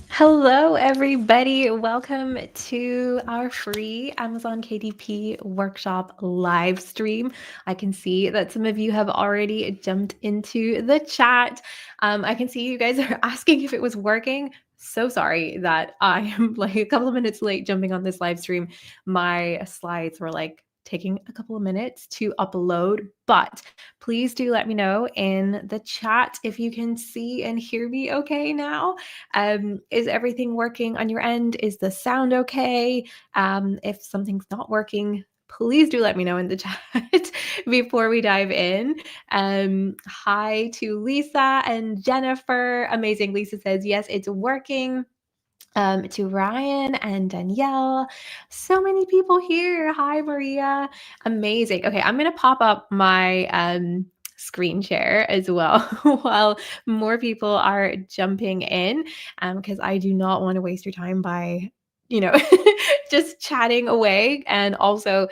Hello, everybody. Welcome to our free Amazon KDP workshop live stream. I can see that some of you have already jumped into the chat. I can see you guys are asking if it was working. So sorry that I am like a couple of minutes late jumping on this live stream. My slides were like taking a couple of minutes to upload, but please do let me know in the chat if you can see and hear me okay now. Is everything working on your end? Is the sound okay? If something's not working, please do let me know in the chat before we dive in. Hi to Lisa and Jennifer. Amazing. Lisa says, yes, it's working. To Ryan and Danielle. So many people here. Hi, Maria. Amazing. Okay, I'm going to pop up my screen share as well while more people are jumping in because I do not want to waste your time by, you know, just chatting away. And also,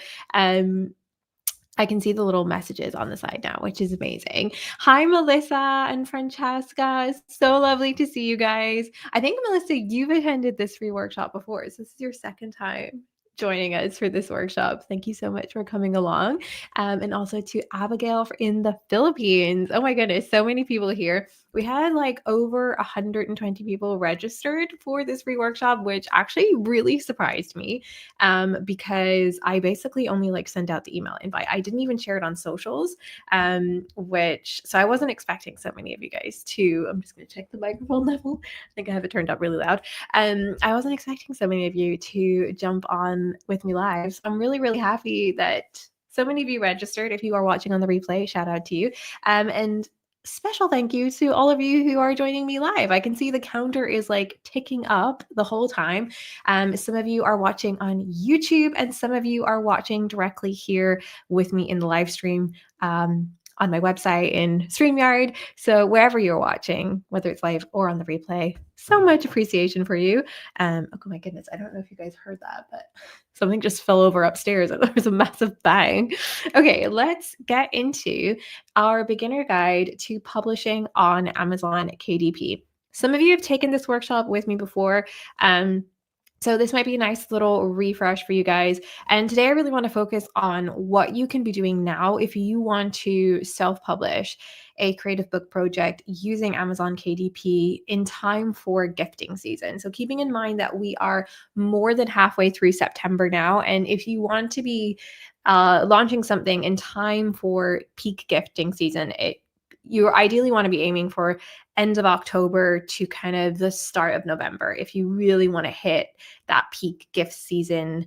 I can see the little messages on the side now, which is amazing. Hi, Melissa and Francesca. So lovely to see you guys. I think, Melissa, you've attended this free workshop before. So this is your second time joining us for this workshop. Thank you so much for coming along. And also to Abigail in the Philippines. Oh my goodness, so many people here. We had like over 120 people registered for this free workshop, which actually really surprised me because I basically only like sent out the email invite. I didn't even share it on socials, so I wasn't expecting so many of you guys to. I'm just going to check the microphone level. I think I have it turned up really loud. I wasn't expecting so many of you to jump on with me live. So I'm really, really happy that so many of you registered. If you are watching on the replay, shout out to you. And special thank you to all of you who are joining me live. I can see the counter is like ticking up the whole time. Some of you are watching on YouTube, and some of you are watching directly here with me in the live stream on my website in StreamYard. So wherever you're watching, whether it's live or on the replay, so much appreciation for you. Oh my goodness, I don't know if you guys heard that, but something just fell over upstairs and there was a massive bang. Okay, let's get into our beginner guide to publishing on Amazon KDP. Some of you have taken this workshop with me before. So this might be a nice little refresh for you guys. And today I really want to focus on what you can be doing now if you want to self-publish a creative book project using Amazon KDP in time for gifting season. So keeping in mind that we are more than halfway through September now. And if you want to be launching something in time for peak gifting season, you ideally want to be aiming for end of October to kind of the start of November if you really want to hit that peak gift season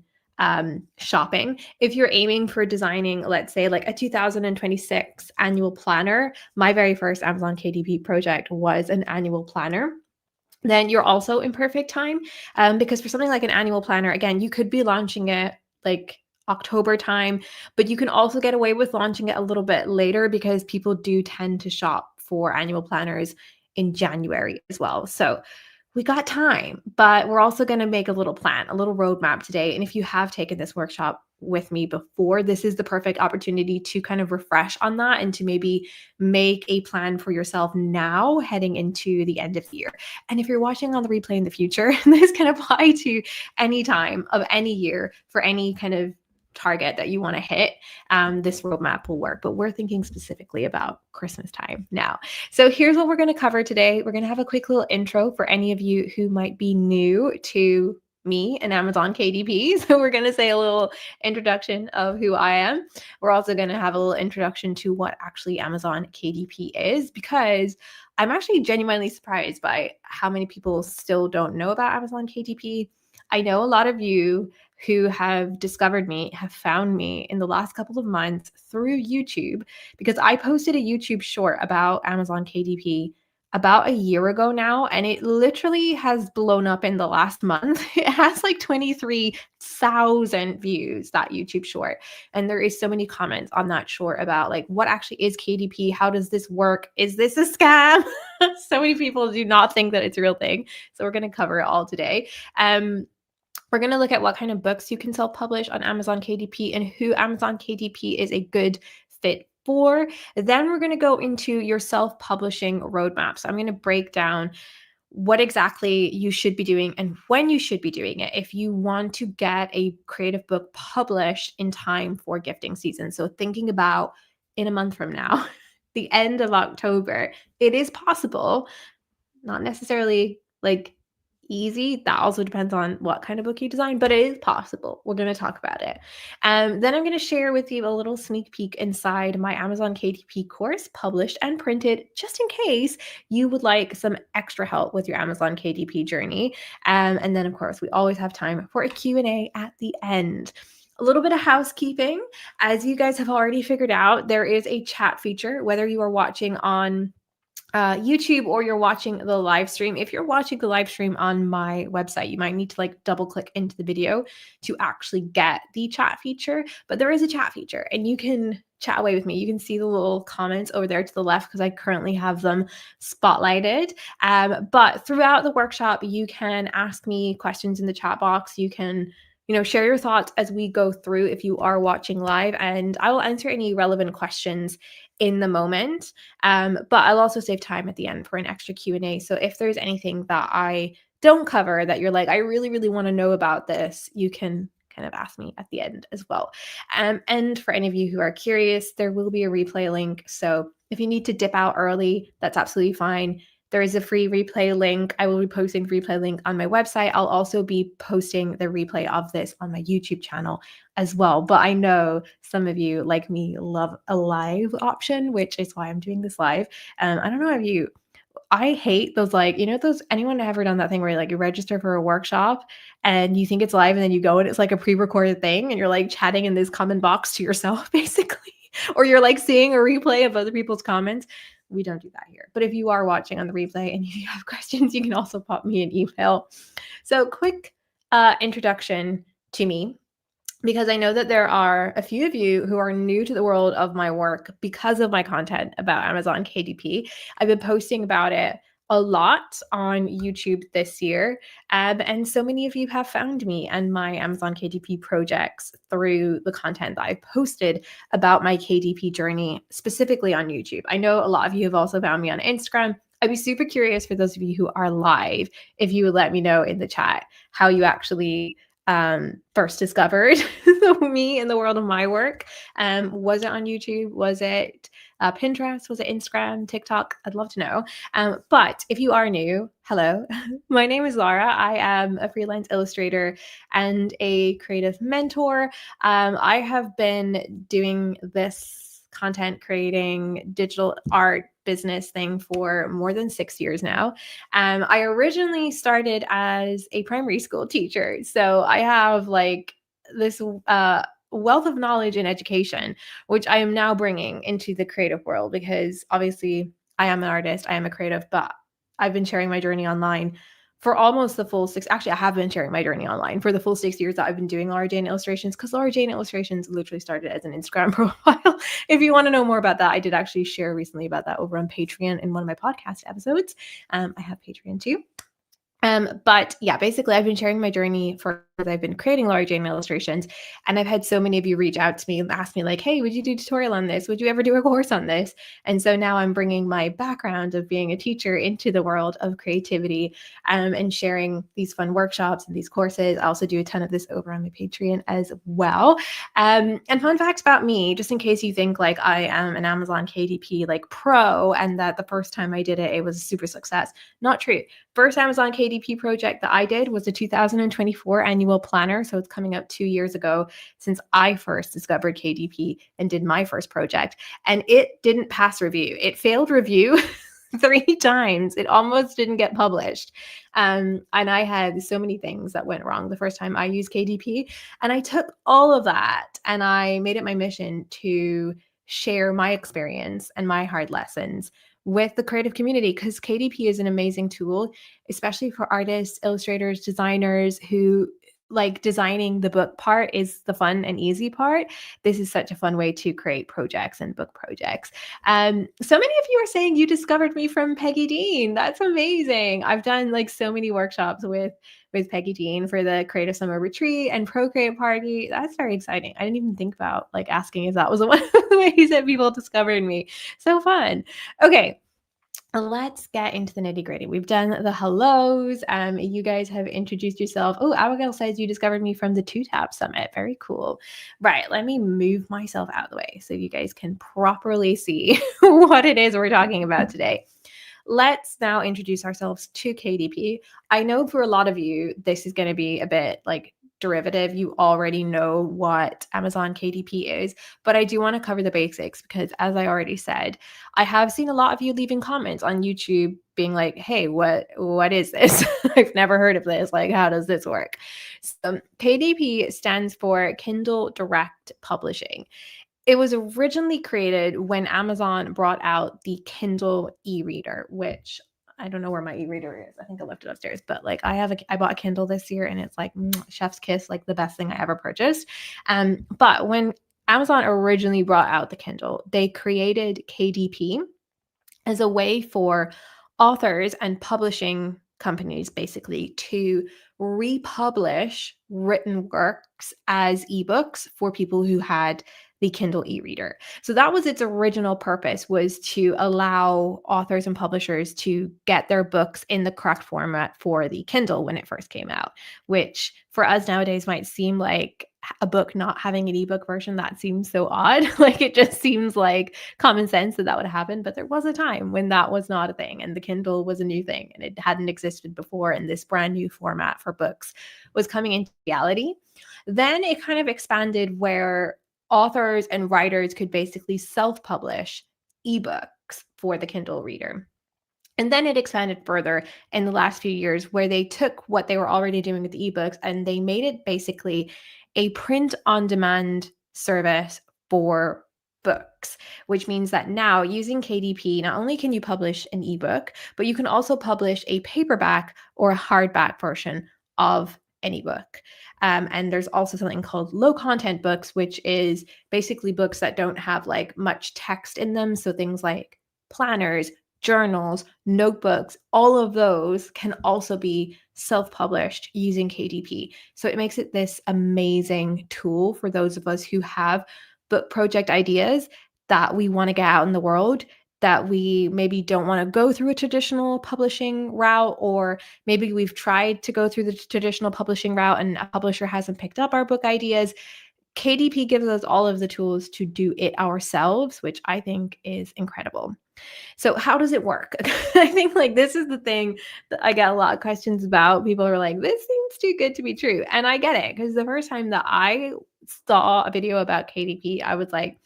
shopping. If you're aiming for designing, let's say, like a 2026 annual planner, my very first Amazon KDP project was an annual planner, then you're also in perfect time. Because for something like an annual planner, again, you could be launching it like October time, but you can also get away with launching it a little bit later because people do tend to shop for annual planners in January as well. So we got time, but we're also going to make a little plan, a little roadmap today. And if you have taken this workshop with me before, this is the perfect opportunity to kind of refresh on that and to maybe make a plan for yourself now heading into the end of the year. And if you're watching on the replay in the future, this can apply to any time of any year for any kind of target that you want to hit. This roadmap will work, but we're thinking specifically about Christmas time now. So here's what we're going to cover today. We're going to have a quick little intro for any of you who might be new to me and Amazon KDP. So we're going to say a little introduction of who I am. We're also going to have a little introduction to what actually Amazon KDP is, because I'm actually genuinely surprised by how many people still don't know about Amazon KDP. I know a lot of you who have discovered me have found me in the last couple of months through YouTube, because I posted a YouTube short about Amazon KDP about a year ago now, and it literally has blown up in the last month. It has like 23,000 views, that YouTube short. And there is so many comments on that short about like, what actually is KDP? How does this work? Is this a scam? So many people do not think that it's a real thing. So we're going to cover it all today. We're going to look at what kind of books you can self-publish on Amazon KDP and who Amazon KDP is a good fit for. Then we're going to go into your self-publishing roadmap. So I'm going to break down what exactly you should be doing and when you should be doing it if you want to get a creative book published in time for gifting season. So thinking about in a month from now, the end of October, it is possible, not necessarily like easy. That also depends on what kind of book you design, but it is possible. We're going to talk about it. Then I'm going to share with you a little sneak peek inside my Amazon KDP course, published and printed, just in case you would like some extra help with your Amazon KDP journey. And then, of course, we always have time for a Q&A at the end. A little bit of housekeeping. As you guys have already figured out, there is a chat feature, whether you are watching on YouTube or you're watching the live stream. If you're watching the live stream on my website, you might need to like double click into the video to actually get the chat feature. But there is a chat feature and you can chat away with me. You can see the little comments over there to the left because I currently have them spotlighted. But throughout the workshop, you can ask me questions in the chat box. You can share your thoughts as we go through if you are watching live, and I will answer any relevant questions in the moment. But I'll also save time at the end for an extra Q&A. So if there's anything that I don't cover that you're like, I really, really want to know about this, you can kind of ask me at the end as well. And for any of you who are curious, there will be a replay link. So if you need to dip out early, that's absolutely fine. There is a free replay link. I will be posting the replay link on my website. I'll also be posting the replay of this on my YouTube channel as well. But I know some of you, like me, love a live option, which is why I'm doing this live. I don't know if you, I hate those, like, those, anyone ever done that thing where you register for a workshop and you think it's live and then you go and it's like a pre-recorded thing and you're like chatting in this comment box to yourself basically, or you're like seeing a replay of other people's comments. We don't do that here. But if you are watching on the replay and you have questions, you can also pop me an email. So quick introduction to me, because I know that there are a few of you who are new to the world of my work because of my content about Amazon KDP. I've been posting about it a lot on YouTube this year. And so many of you have found me and my Amazon KDP projects through the content that I've posted about my KDP journey, specifically on YouTube. I know a lot of you have also found me on Instagram. I'd be super curious for those of you who are live, if you would let me know in the chat how you actually first discovered me in the world of my work. Was it on YouTube? Was it Pinterest? Was it Instagram, TikTok? I'd love to know. But if you are new, hello, my name is Laura. I am a freelance illustrator and a creative mentor. I have been doing this content creating digital art business thing for more than 6 years now. I originally started as a primary school teacher. So I have like this wealth of knowledge and education, which I am now bringing into the creative world, because obviously I am an artist, I am a creative, but I've been sharing my journey online for almost the full I have been sharing my journey online for the full 6 years that I've been doing Laura Jane Illustrations, because Laura Jane Illustrations literally started as an Instagram profile. If you want to know more about that, I did actually share recently about that over on Patreon in one of my podcast episodes. I have Patreon too. But yeah, basically I've been sharing my journey for as I've been creating Laura Jane Illustrations, and I've had so many of you reach out to me and ask me like, hey, would you do a tutorial on this? Would you ever do a course on this? And so now I'm bringing my background of being a teacher into the world of creativity, and sharing these fun workshops and these courses. I also do a ton of this over on my Patreon as well. And fun facts about me, just in case you think like I am an Amazon KDP like pro and that the first time I did it, it was a super success. Not true. First Amazon KDP project that I did was the 2024 annual planner. So it's coming up 2 years ago since I first discovered KDP and did my first project. And it didn't pass review. It failed review 3 times. It almost didn't get published. And I had so many things that went wrong the first time I used KDP. And I took all of that and I made it my mission to share my experience and my hard lessons with the creative community, because KDP is an amazing tool, especially for artists, illustrators, designers who like designing the book part is the fun and easy part. This is such a fun way to create projects and book projects. So many of you are saying you discovered me from Peggy Dean. That's amazing. I've done like so many workshops with Peggy Dean for the Creative Summer Retreat and Procreate Party. That's very exciting. I didn't even think about like asking if that was one of the ways that people discovered me. So fun. Okay. let's get into the nitty gritty. We've done the hellos. You guys have introduced yourself. Oh, Abigail says you discovered me from the Two Tap Summit. Very cool. Right. Let me move myself out of the way so you guys can properly see what it is we're talking about today. Let's now introduce ourselves to KDP. I know for a lot of you, this is going to be a bit like derivative. You already know what Amazon KDP is, but I do want to cover the basics because, as I already said, I have seen a lot of you leaving comments on YouTube being like, "Hey, what is this? I've never heard of this. Like, how does this work?" So, KDP stands for Kindle Direct Publishing. It was originally created when Amazon brought out the Kindle e-reader, which I don't know where my e-reader is. I think I left it upstairs, but like I bought a Kindle this year and it's like chef's kiss, like the best thing I ever purchased. But when Amazon originally brought out the Kindle, they created KDP as a way for authors and publishing companies basically to republish written works as ebooks for people who had the Kindle e-reader. So that was its original purpose, was to allow authors and publishers to get their books in the correct format for the Kindle when it first came out, which for us nowadays might seem like a book not having an ebook version. That seems so odd. Like it just seems like common sense that that would happen, but there was a time when that was not a thing and the Kindle was a new thing and it hadn't existed before, and this brand new format for books was coming into reality. Then it kind of expanded where authors and writers could basically self-publish ebooks for the Kindle reader. And then it expanded further in the last few years where they took what they were already doing with the ebooks and they made it basically a print on demand service for books, which means that now using KDP, not only can you publish an ebook, but you can also publish a paperback or a hardback version of an ebook. And there's also something called low content books, which is basically books that don't have like much text in them. So things like planners, journals, notebooks, all of those can also be self-published using KDP. So it makes it this amazing tool for those of us who have book project ideas that we want to get out in the world, that we maybe don't want to go through a traditional publishing route, or maybe we've tried to go through the traditional publishing route and a publisher hasn't picked up our book ideas. KDP gives us all of the tools to do it ourselves, which I think is incredible. So how does it work? I think like this is the thing that I get a lot of questions about. People are like, this seems too good to be true. And I get it, because the first time that I saw a video about KDP, I was like,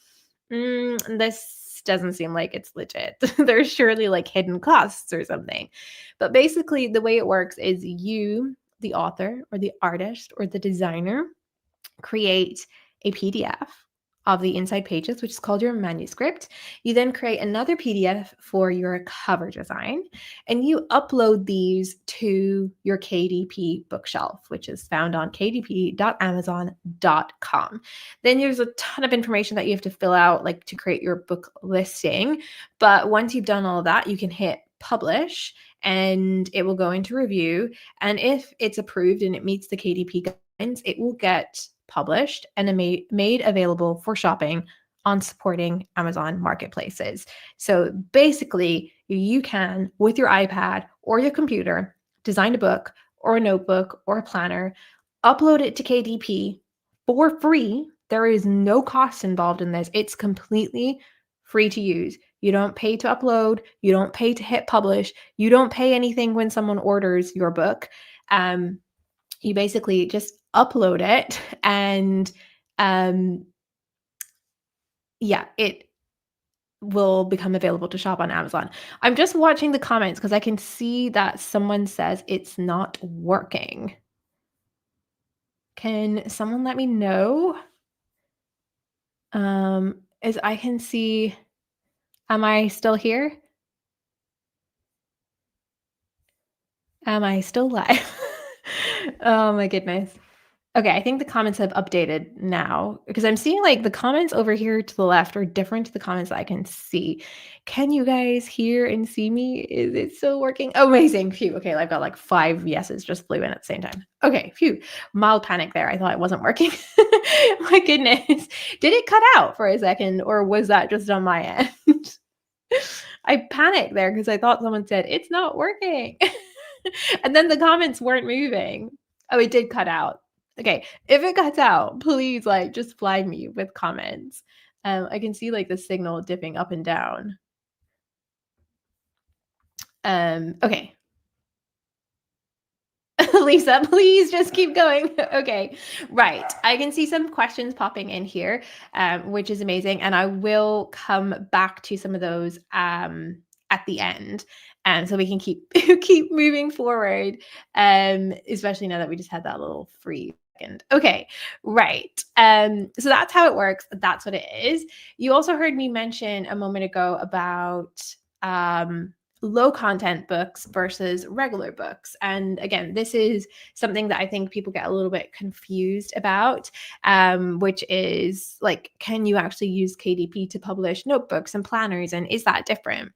this doesn't seem like it's legit. There's surely like hidden costs or something. But basically the way it works is you, the author or the artist or the designer, create a PDF of the inside pages, which is called your manuscript. You then create another PDF for your cover design, and you upload these to your KDP bookshelf, which is found on kdp.amazon.com. Then there's a ton of information that you have to fill out, like to create your book listing. But once you've done all of that, you can hit publish and it will go into review. And if it's approved and it meets the KDP guidelines, it will get published and made available for shopping on supporting Amazon marketplaces. So basically, you can, with your iPad or your computer, design a book or a notebook or a planner, upload it to KDP for free. There is no cost involved in this. It's completely free to use. You don't pay to upload. You don't pay to hit publish. You don't pay anything when someone orders your book. You basically just upload it and it will become available to shop on Amazon. I'm just watching the comments because I can see that someone says it's not working. Can someone let me know? As I can see, am I still here? Am I still live? Oh my goodness. Okay, I think the comments have updated now because I'm seeing like the comments over here to the left are different to the comments that I can see. Can you guys hear and see me? Is it still working? Oh, amazing. Phew. Okay, I've got like 5 yeses just flew in at the same time. Okay, phew. Mild panic there. I thought it wasn't working. My goodness. Did it cut out for a second or was that just on my end? I panicked there because I thought someone said, "It's not working." And then the comments weren't moving. Oh, it did cut out. Okay, if it cuts out, please, like, just flag me with comments. I can see, like, the signal dipping up and down. Okay. Lisa, please just keep going. Okay, right. I can see some questions popping in here, which is amazing, and I will come back to some of those at the end, so we can keep keep moving forward. Especially now that we just had that little free second. Okay, right. So that's how it works. That's what it is. You also heard me mention a moment ago about low content books versus regular books. And again, this is something that I think people get a little bit confused about, which is like, can you actually use KDP to publish notebooks and planners? And is that different?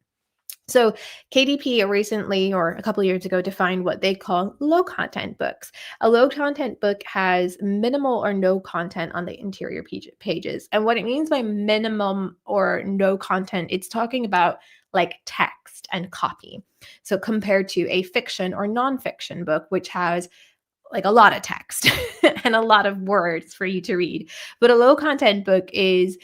So KDP recently, or a couple of years ago, defined what they call low content books. A low content book has minimal or no content on the interior pages. And what it means by minimum or no content, it's talking about like text and copy. So compared to a fiction or nonfiction book, which has like a lot of text and a lot of words for you to read. But a low content book is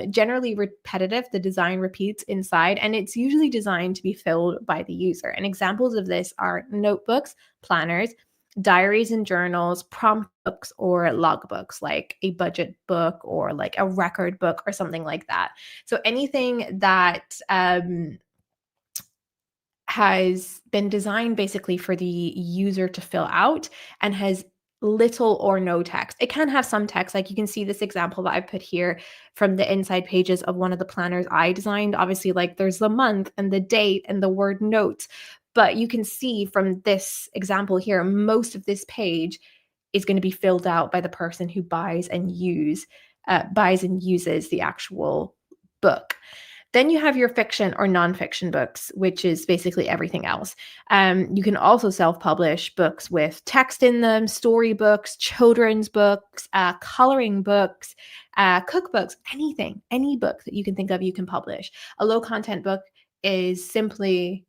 generally repetitive. The design repeats inside, and it's usually designed to be filled by the user. And examples of this are notebooks, planners, diaries and journals, prompt books, or logbooks, like a budget book or like a record book or something like that. So anything that has been designed basically for the user to fill out and has little or no text. It can have some text, like you can see this example that I put here from the inside pages of one of the planners I designed. Obviously, like there's the month and the date and the word notes, but you can see from this example here, most of this page is going to be filled out by the person who buys and uses the actual book. Then you have your fiction or nonfiction books, which is basically everything else. You can also self-publish books with text in them, storybooks, children's books, coloring books, cookbooks, anything, any book that you can think of, you can publish. A low content book is simply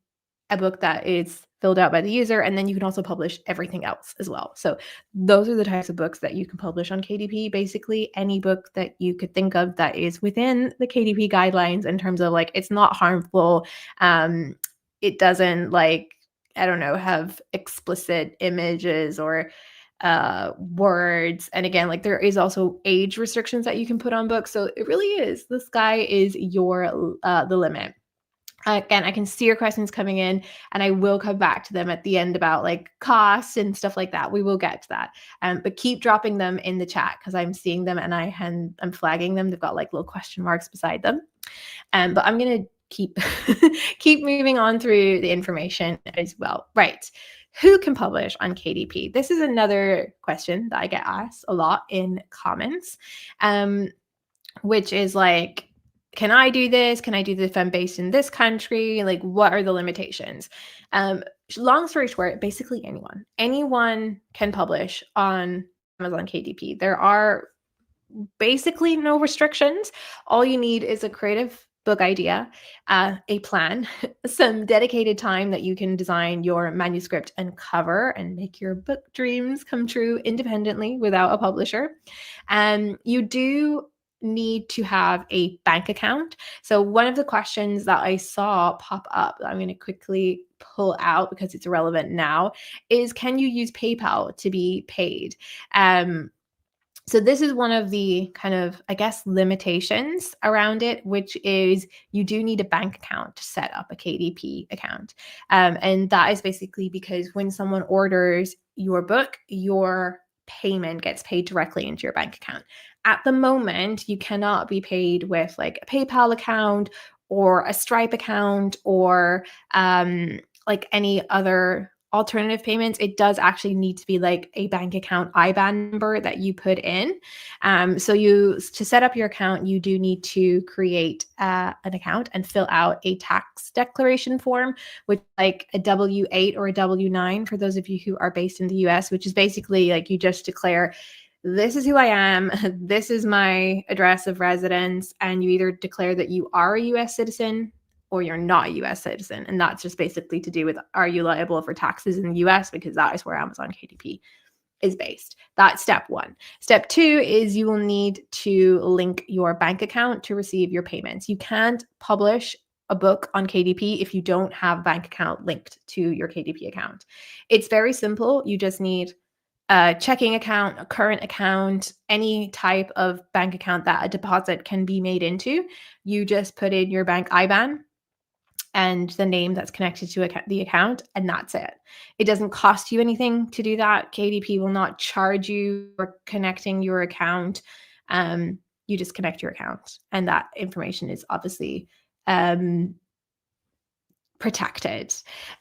a book that is filled out by the user, and then you can also publish everything else as well. So those are the types of books that you can publish on KDP. Basically, any book that you could think of that is within the KDP guidelines in terms of like it's not harmful. It doesn't like, I don't know, have explicit images or words. And again, like there is also age restrictions that you can put on books. So it really is, the sky is your the limit. Again, I can see your questions coming in, and I will come back to them at the end about like costs and stuff like that. We will get to that. But keep dropping them in the chat because I'm seeing them and I'm flagging them. They've got like little question marks beside them. But I'm gonna keep keep moving on through the information as well. Right. Who can publish on KDP? This is another question that I get asked a lot in comments, which is like, can I do this? Can I do this if I'm based in this country? Like, what are the limitations? Long story short, basically anyone can publish on Amazon KDP. There are basically no restrictions. All you need is a creative book idea, a plan, some dedicated time that you can design your manuscript and cover and make your book dreams come true independently without a publisher. And you do need to have a bank account. So one of the questions that I saw pop up, that I'm going to quickly pull out because it's relevant now, is can you use PayPal to be paid? So this is one of the kind of, I guess, limitations around it, which is you do need a bank account to set up a KDP account. And that is basically because when someone orders your book, your payment gets paid directly into your bank account. At the moment, you cannot be paid with like a PayPal account or a Stripe account or like any other alternative payments. It does actually need to be like a bank account IBAN number that you put in. So to set up your account, you do need to create an account and fill out a tax declaration form, which like a W-8 or a W-9 for those of you who are based in the US, which is basically like you just declare, this is who I am, this is my address of residence, and you either declare that you are a US citizen or you're not a US citizen. And that's just basically to do with, are you liable for taxes in the US? Because that is where Amazon KDP is based. That's step one. Step two is you will need to link your bank account to receive your payments. You can't publish a book on KDP if you don't have a bank account linked to your KDP account. It's very simple. You just need a checking account, a current account, any type of bank account that a deposit can be made into. You just put in your bank IBAN and the name that's connected to the account, and that's it. It doesn't cost you anything to do that. KDP will not charge you for connecting your account. You just connect your account, and that information is obviously protected.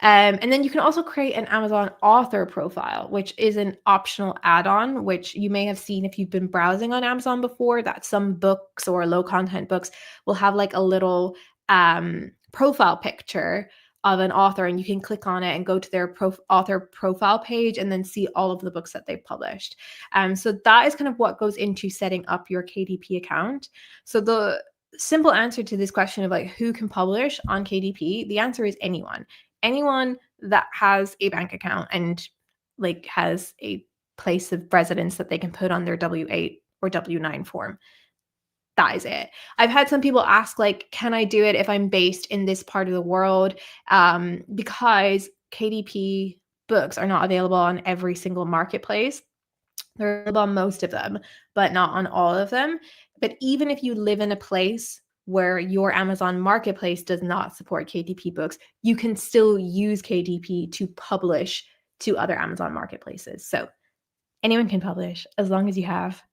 And then you can also create an Amazon author profile, which is an optional add-on, which you may have seen if you've been browsing on Amazon before, that some books or low content books will have like a little profile picture of an author, and you can click on it and go to their author profile page and then see all of the books that they've published. So that is kind of what goes into setting up your KDP account. So the simple answer to this question of like who can publish on KDP, the answer is anyone. Anyone that has a bank account and like has a place of residence that they can put on their W-8 or W-9 form. That is it. I've had some people ask, like, can I do it if I'm based in this part of the world? Because KDP books are not available on every single marketplace. They're available on most of them, but not on all of them. But even if you live in a place where your Amazon marketplace does not support KDP books, you can still use KDP to publish to other Amazon marketplaces. So anyone can publish as long as you have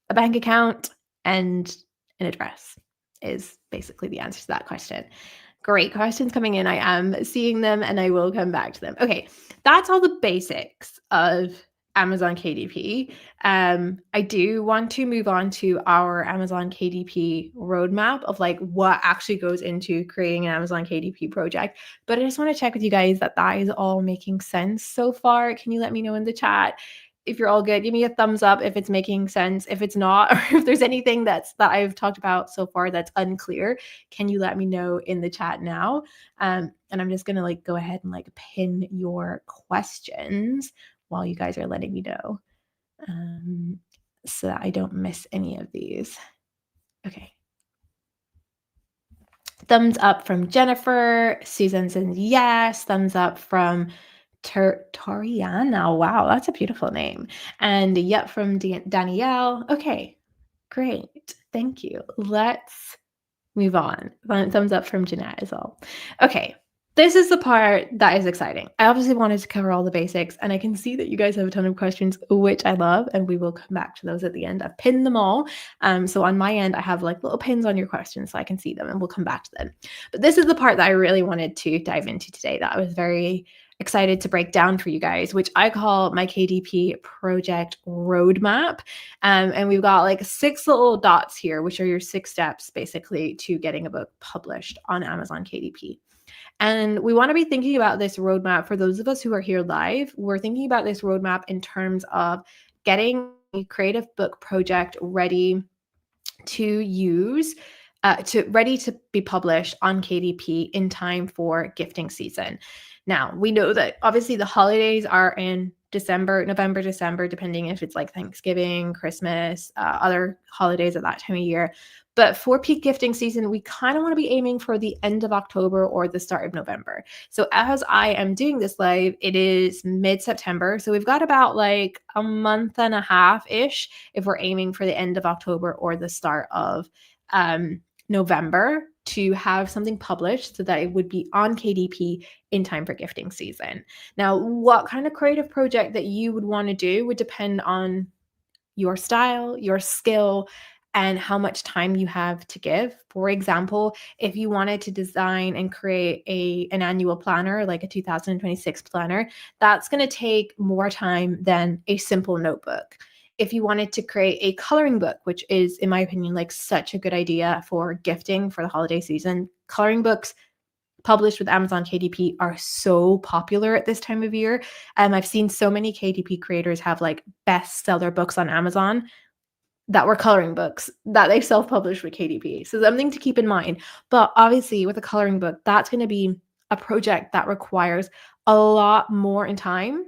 a bank account and an address, is basically the answer to that question. Great questions coming in. I am seeing them and I will come back to them. Okay, that's all the basics of Amazon KDP. I do want to move on to our Amazon KDP roadmap of like what actually goes into creating an Amazon KDP project. But I just want to check with you guys that is all making sense so far. Can you let me know in the chat if you're all good? Give me a thumbs up if it's making sense. If it's not, or if there's anything that I've talked about so far that's unclear, can you let me know in the chat now? And I'm just gonna like go ahead and like pin your questions while you guys are letting me know, so that I don't miss any of these. Okay. Thumbs up from Jennifer. Susan says yes. Thumbs up from Toriana. Wow, that's a beautiful name. And yep, from Danielle. Okay, great. Thank you. Let's move on. Thumbs up from Jeanette as well. Okay, this is the part that is exciting. I obviously wanted to cover all the basics, and I can see that you guys have a ton of questions, which I love, and we will come back to those at the end. I've pinned them all. So on my end, I have like little pins on your questions so I can see them, and we'll come back to them. But this is the part that I really wanted to dive into today, that I was very excited to break down for you guys, which I call my KDP project roadmap. And we've got like 6 little dots here, which are your 6 steps basically to getting a book published on Amazon KDP. And we want to be thinking about this roadmap for those of us who are here live. We're thinking about this roadmap in terms of getting a creative book project ready to use, ready to be published on KDP in time for gifting season. Now, we know that obviously the holidays are in November, December, depending if it's like Thanksgiving, Christmas, other holidays at that time of year. But for peak gifting season, we kind of want to be aiming for the end of October or the start of November. So as I am doing this live, it is mid-September. So we've got about like a month and a half-ish if we're aiming for the end of October or the start of November to have something published so that it would be on KDP in time for gifting season. Now, what kind of creative project that you would want to do would depend on your style, your skill, and how much time you have to give. For example, if you wanted to design and create an annual planner, like a 2026 planner, that's going to take more time than a simple notebook. If you wanted to create a coloring book, which is, in my opinion, like such a good idea for gifting for the holiday season, coloring books published with Amazon KDP are so popular at this time of year. I've seen so many KDP creators have like bestseller books on Amazon. that were coloring books that they self-published with KDP. So something to keep in mind. But obviously with a coloring book, that's going to be a project that requires a lot more in time.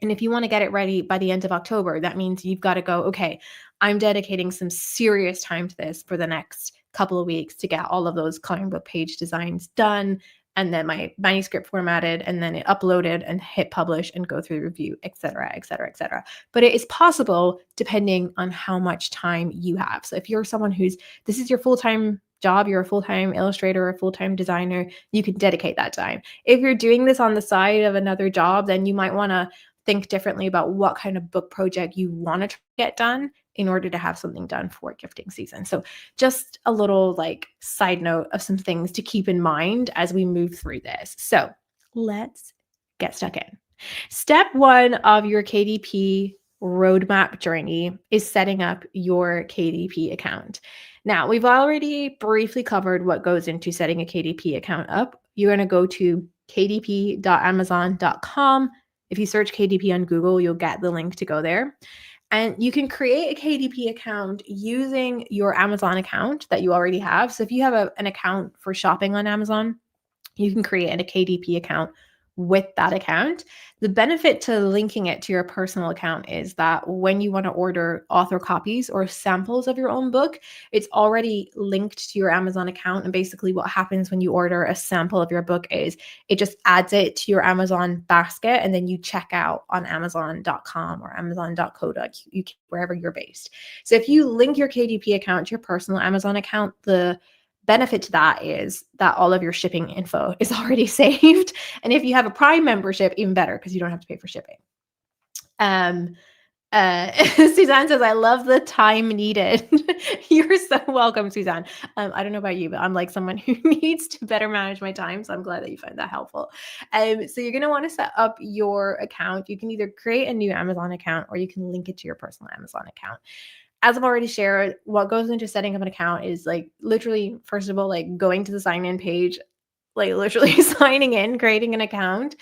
And if you want to get it ready by the end of October, that means you've got to go, okay, I'm dedicating some serious time to this for the next couple of weeks to get all of those coloring book page designs done, and then my manuscript formatted, and then it uploaded and hit publish and go through the review, et cetera, et cetera, et cetera. But it is possible depending on how much time you have. So if you're someone this is your full-time job, you're a full-time illustrator, a full-time designer, you can dedicate that time. If you're doing this on the side of another job, then you might want to think differently about what kind of book project you want to get done in order to have something done for gifting season. So just a little side note of some things to keep in mind as we move through this. So let's get stuck in. Step 1 of your KDP roadmap journey is setting up your KDP account. Now, we've already briefly covered what goes into setting a KDP account up. You're going to go to kdp.amazon.com. If you search KDP on Google, you'll get the link to go there. And you can create a KDP account using your Amazon account that you already have. So if you have an account for shopping on Amazon, you can create a KDP account with that account. The benefit to linking it to your personal account is that when you want to order author copies or samples of your own book, it's already linked to your Amazon account. And basically what happens when you order a sample of your book is it just adds it to your Amazon basket, and then you check out on amazon.com or amazon.co.uk, wherever you're based. So if you link your KDP account to your personal Amazon account, the benefit to that is that all of your shipping info is already saved. And if you have a Prime membership, even better, because you don't have to pay for shipping. Suzanne says, I love the time needed. You're so welcome, Suzanne. I don't know about you, but I'm like someone who needs to better manage my time. So I'm glad that you find that helpful. So you're going to want to set up your account. You can either create a new Amazon account or you can link it to your personal Amazon account. As I've already shared, what goes into setting up an account is literally, first of all, going to the sign in page, literally signing in, creating an account.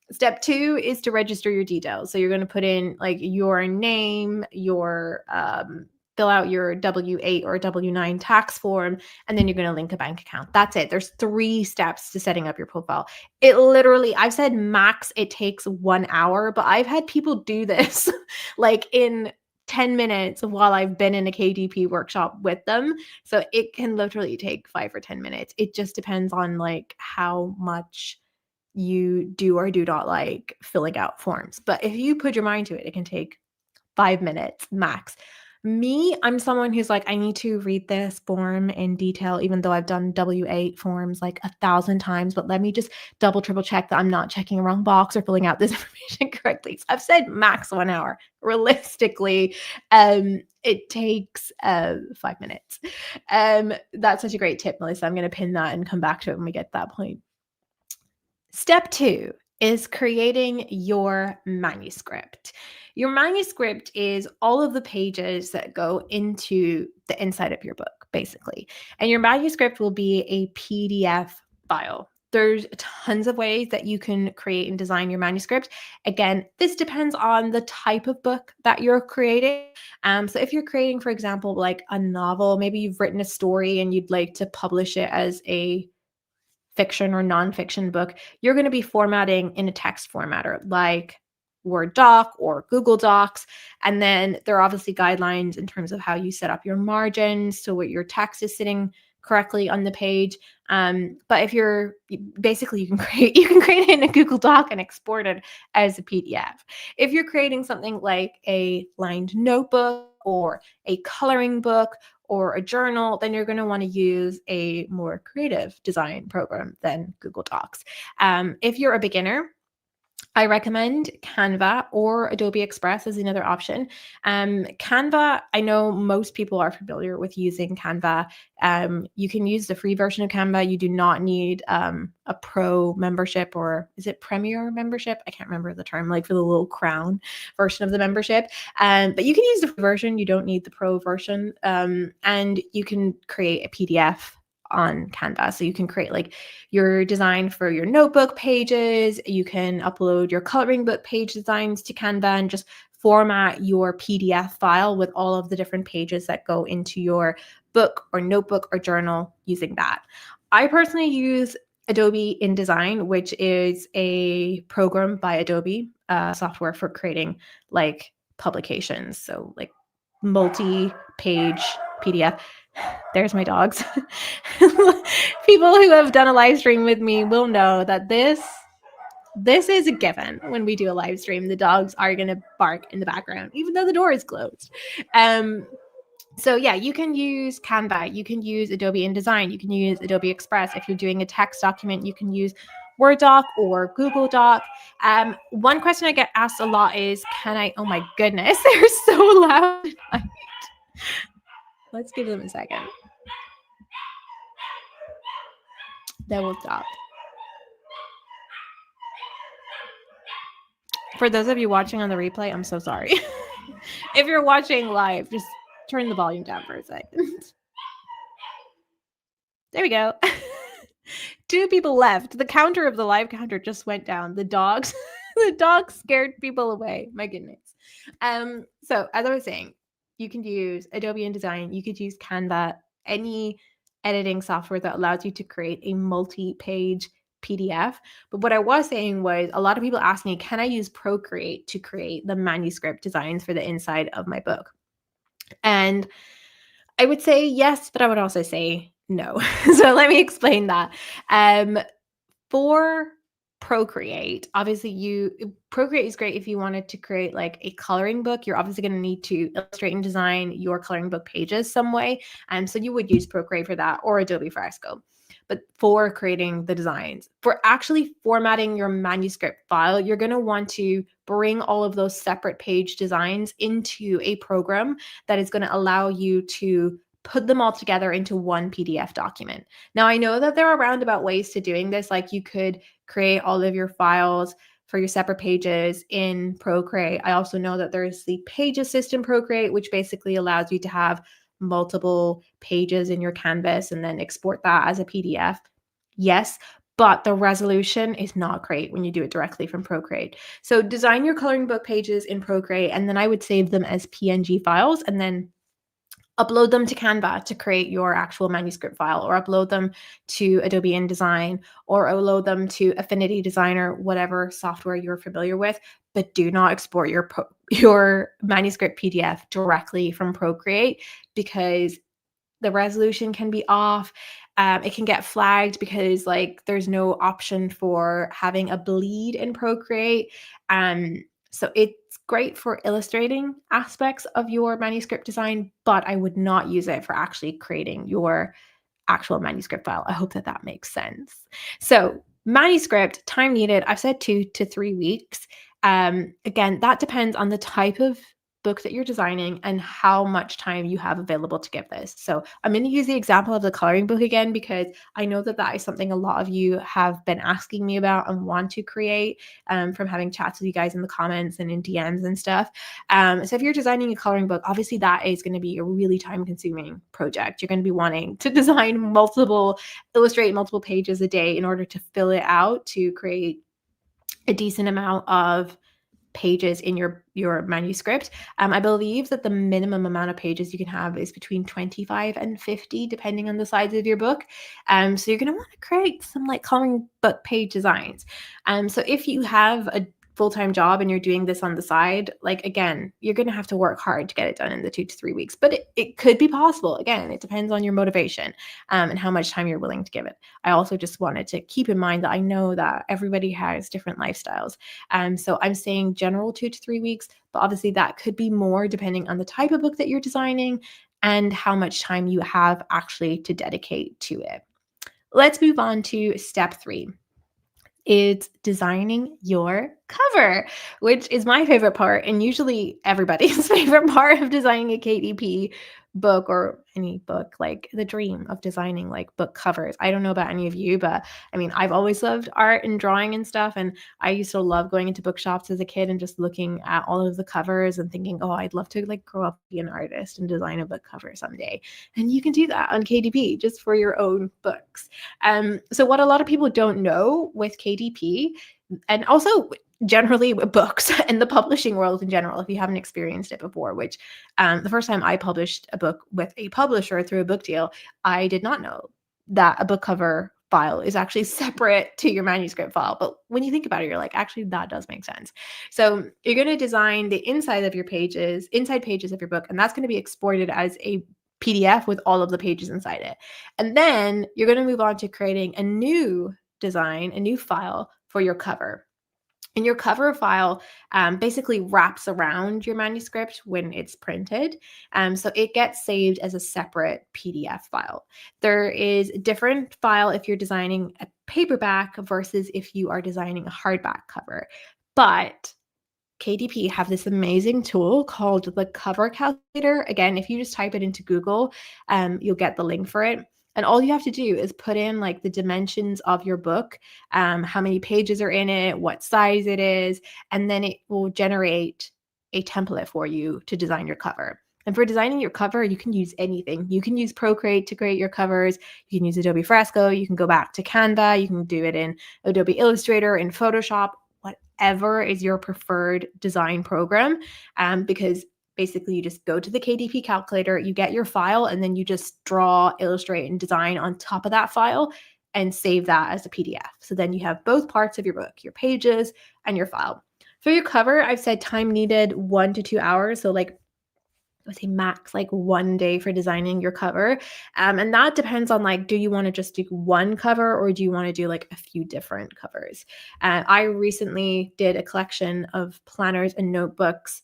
Step 2 is to register your details. So you're going to put in your name, your fill out your W-8 or W-9 tax form, and then you're going to link a bank account. That's it. There's 3 steps to setting up your profile. It literally, I've said max it takes 1 hour, but I've had people do this in 10 minutes while I've been in a KDP workshop with them. So it can literally take 5 or 10 minutes. It just depends on how much you do or do not like filling out forms. But if you put your mind to it, it can take 5 minutes max. Me, I'm someone who's I need to read this form in detail, even though I've done W-8 forms 1,000 times, but let me just double, triple check that I'm not checking a wrong box or filling out this information correctly. So I've said max 1 hour. Realistically, it takes 5 minutes. That's such a great tip, Melissa. I'm going to pin that and come back to it when we get to that point. Step 2 is creating your manuscript. Your manuscript is all of the pages that go into the inside of your book, basically. And your manuscript will be a PDF file. There's tons of ways that you can create and design your manuscript. Again, this depends on the type of book that you're creating. So if you're creating, for example, a novel, maybe you've written a story and you'd like to publish it as a fiction or nonfiction book, you're going to be formatting in a text formatter like Word doc or Google Docs. And then there are obviously guidelines in terms of how you set up your margins so what your text is sitting correctly on the page. But if you're basically, you can create it in a Google Doc and export it as a PDF. If you're creating something like a lined notebook or a coloring book or a journal, then you're going to want to use a more creative design program than Google Docs. If you're a beginner, I recommend Canva or Adobe Express as another option. Canva, I know most people are familiar with using Canva. You can use the free version of Canva. You do not need a pro membership, or is it premier membership? I can't remember the term, for the little crown version of the membership. But you can use the free version. You don't need the pro version. And you can create a PDF on Canva. So you can create your design for your notebook pages. You can upload your coloring book page designs to Canva and just format your PDF file with all of the different pages that go into your book or notebook or journal using that. I personally use Adobe InDesign, which is a program by Adobe, software for creating like publications. So like multi-page PDF. There's my dogs. People who have done a live stream with me will know that this is a given. When we do a live stream, the dogs are going to bark in the background, even though the door is closed. So yeah, you can use Canva, you can use Adobe InDesign, you can use Adobe Express. If you're doing a text document, you can use Word doc or Google Doc. One question I get asked a lot is, oh my goodness, they're so loud. Let's give them a second. They will stop. For those of you watching on the replay, I'm so sorry. If you're watching live, just turn the volume down for a second. There we go. 2 people left. The counter of the live counter just went down. The dogs scared people away. My goodness. So as I was saying, you can use Adobe InDesign, you could use Canva, any editing software that allows you to create a multi-page PDF. But what I was saying was, a lot of people ask me, can I use Procreate to create the manuscript designs for the inside of my book? And I would say yes, but I would also say no. So let me explain that. For Procreate, obviously Procreate is great if you wanted to create like a coloring book. You're obviously going to need to illustrate and design your coloring book pages some way. So you would use Procreate for that, or Adobe Fresco. But for creating the designs, for actually formatting your manuscript file, you're going to want to bring all of those separate page designs into a program that is going to allow you to put them all together into one PDF document. Now, I know that there are roundabout ways to doing this. Like you could create all of your files for your separate pages in Procreate. I also know that there's the Page Assistant Procreate, which basically allows you to have multiple pages in your canvas and then export that as a PDF. Yes, but the resolution is not great when you do it directly from Procreate. So design your coloring book pages in Procreate, and then I would save them as PNG files and then upload them to Canva to create your actual manuscript file, or upload them to Adobe InDesign, or upload them to Affinity Designer, whatever software you're familiar with. But do not export your manuscript PDF directly from Procreate, because the resolution can be off. It can get flagged because like there's no option for having a bleed in Procreate. So it's great for illustrating aspects of your manuscript design, but I would not use it for actually creating your actual manuscript file. I hope that that makes sense. So manuscript, time needed, I've said 2 to 3 weeks. Again, that depends on the type of book that you're designing and how much time you have available to give this. So I'm going to use the example of the coloring book again, because I know that that is something a lot of you have been asking me about and want to create, from having chats with you guys in the comments and in DMs and stuff. So if you're designing a coloring book, obviously that is going to be a really time consuming project. You're going to be wanting to illustrate multiple pages a day in order to fill it out, to create a decent amount of pages in your manuscript. I believe that the minimum amount of pages you can have is between 25 and 50, depending on the size of your book. So you're going to want to create some like coloring book page designs. So if you have a full-time job and you're doing this on the side, like again, you're going to have to work hard to get it done in the 2 to 3 weeks, but it could be possible. Again, it depends on your motivation, and how much time you're willing to give it. I also just wanted to keep in mind that I know that everybody has different lifestyles. So I'm saying general 2 to 3 weeks, but obviously that could be more depending on the type of book that you're designing and how much time you have actually to dedicate to it. Let's move on to step 3. It's designing your cover, which is my favorite part, and usually everybody's favorite part of designing a KDP book, or any book, like the dream of designing like book covers. I don't know about any of you, but I mean, I've always loved art and drawing and stuff. And I used to love going into bookshops as a kid and just looking at all of the covers and thinking, oh, I'd love to like grow up, be an artist and design a book cover someday. And you can do that on KDP just for your own books. So what a lot of people don't know with KDP And also generally with books and the publishing world in general, if you haven't experienced it before, which the first time I published a book with a publisher through a book deal, I did not know that a book cover file is actually separate to your manuscript file. But when you think about it, you're like, actually, that does make sense. So you're going to design the inside of your pages, inside pages of your book, and that's going to be exported as a PDF with all of the pages inside it. And then you're going to move on to creating a new design, a new file for your cover. And your cover file basically wraps around your manuscript when it's printed. So it gets saved as a separate PDF file. There is a different file if you're designing a paperback versus if you are designing a hardback cover. But KDP have this amazing tool called the cover calculator. Again, if you just type it into Google, you'll get the link for it. And all you have to do is put in like the dimensions of your book, how many pages are in it, what size it is, and then it will generate a template for you to design your cover. And for designing your cover, you can use anything. You can use Procreate to create your covers. You can use Adobe Fresco. You can go back to Canva. You can do it in Adobe Illustrator, in Photoshop, whatever is your preferred design program, because basically you just go to the KDP calculator, you get your file, and then you just draw, illustrate, and design on top of that file and save that as a PDF. So then you have both parts of your book, your pages and your file. For your cover, I've said time needed 1 to 2 hours. So like I would say max like 1 day for designing your cover. And that depends on like, do you want to just do one cover or do you want to do like a few different covers? I recently did a collection of planners and notebooks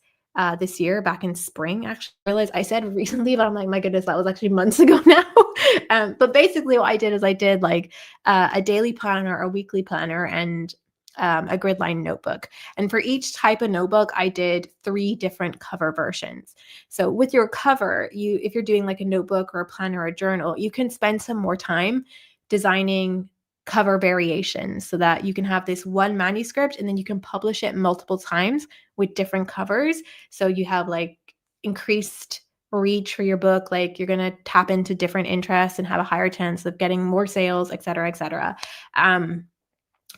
this year, back in spring. Actually, I realized I said recently, but I'm like, my goodness, that was actually months ago now. But basically, what I did is I did like a daily planner, a weekly planner, and a gridline notebook. And for each type of notebook, I did 3 different cover versions. So with your cover, if you're doing like a notebook or a planner or a journal, you can spend some more time designing cover variations so that you can have this one manuscript and then you can publish it multiple times with different covers. So you have like increased reach for your book, like you're going to tap into different interests and have a higher chance of getting more sales, et cetera, et cetera.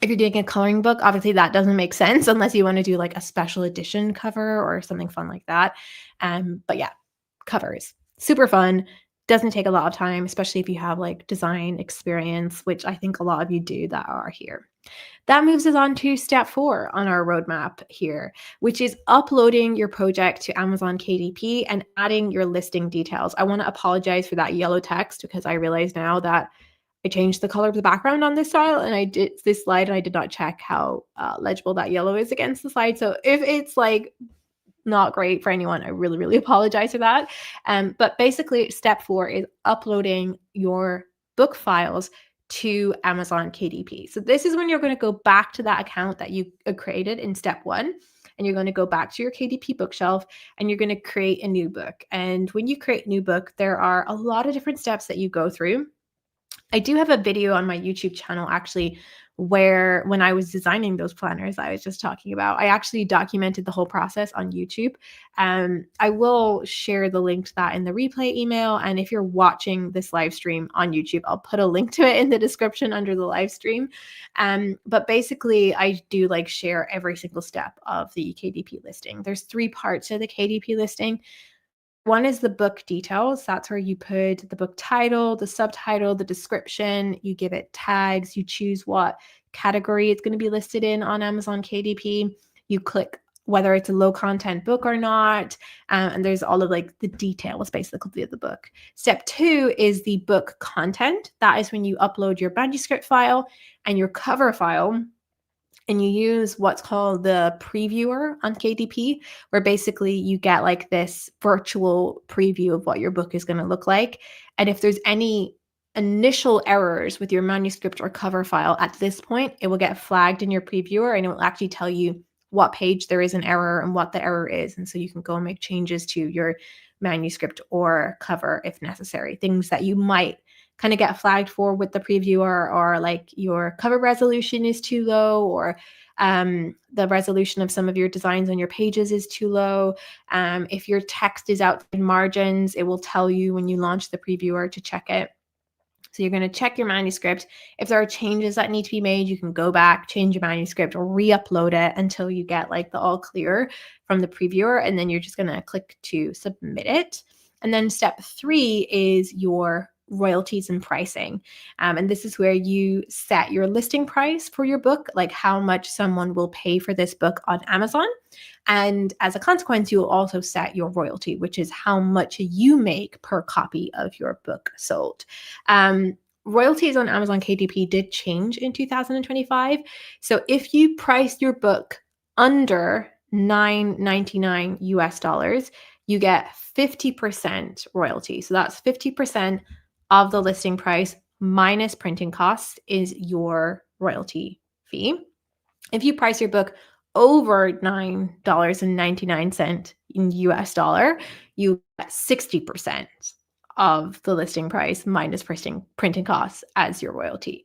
If you're doing a coloring book, obviously that doesn't make sense unless you want to do like a special edition cover or something fun like that. But yeah, covers, super fun. Doesn't take a lot of time, especially if you have like design experience, which I think a lot of you do that are here. That moves us on to step 4 on our roadmap here, which is uploading your project to Amazon KDP and adding your listing details. I want to apologize for that yellow text because I realize now that I changed the color of the background on this style and I did this slide and I did not check how legible that yellow is against the slide. So if it's like not great for anyone, I really, really apologize for that. But basically step 4 is uploading your book files to Amazon KDP. So this is when you're going to go back to that account that you created in step 1. And you're going to go back to your KDP bookshelf and you're going to create a new book. And when you create a new book, there are a lot of different steps that you go through. I do have a video on my YouTube channel actually where when I was designing those planners I was just talking about, I actually documented the whole process on YouTube. I will share the link to that in the replay email. And if you're watching this live stream on YouTube, I'll put a link to it in the description under the live stream. But basically I do like share every single step of the KDP listing. There's 3 parts to the KDP listing. One is the book details. That's where you put the book title, the subtitle, the description, you give it tags, you choose what category it's going to be listed in on Amazon KDP. You click whether it's a low content book or not. And there's all of like the details basically of the book. Step 2 is the book content. That is when you upload your manuscript file and your cover file. And you use what's called the previewer on KDP, where basically you get like this virtual preview of what your book is going to look like. And if there's any initial errors with your manuscript or cover file at this point, it will get flagged in your previewer and it will actually tell you what page there is an error and what the error is. And so you can go and make changes to your manuscript or cover if necessary, things that you might kind of get flagged for with the previewer, or like your cover resolution is too low, or the resolution of some of your designs on your pages is too low. If your text is out in margins, it will tell you when you launch the previewer to check it. So you're going to check your manuscript. If there are changes that need to be made, you can go back, change your manuscript, or re-upload it until you get like the all clear from the previewer. And then you're just going to click to submit it. And then step 3 is your royalties and pricing. And this is where you set your listing price for your book, like how much someone will pay for this book on Amazon. And as a consequence, you will also set your royalty, which is how much you make per copy of your book sold. Royalties on Amazon KDP did change in 2025. So if you priced your book under $9.99 US dollars, you get 50% royalty. So that's 50% of the listing price minus printing costs is your royalty fee. If you price your book over $9.99 in US dollar, you get 60% of the listing price minus printing costs as your royalty.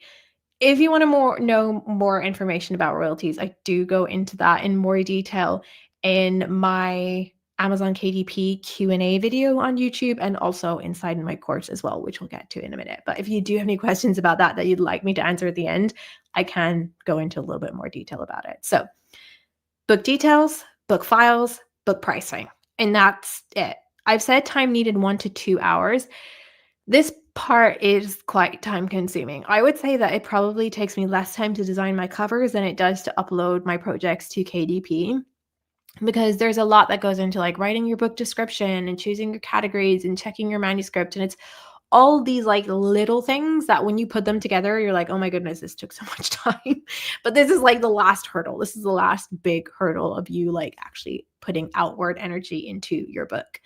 If you want to know more information about royalties, I do go into that in more detail in my Amazon KDP Q&A video on YouTube and also inside in my course as well, which we'll get to in a minute. But if you do have any questions about that you'd like me to answer at the end, I can go into a little bit more detail about it. So book details, book files, book pricing, and that's it. I've said time needed 1 to 2 hours. This part is quite time consuming. I would say that it probably takes me less time to design my covers than it does to upload my projects to KDP, because there's a lot that goes into like writing your book description and choosing your categories and checking your manuscript. And it's all these like little things that when you put them together, you're like, oh my goodness, this took so much time. But this is like the last hurdle. This is the last big hurdle of you like actually putting outward energy into your book.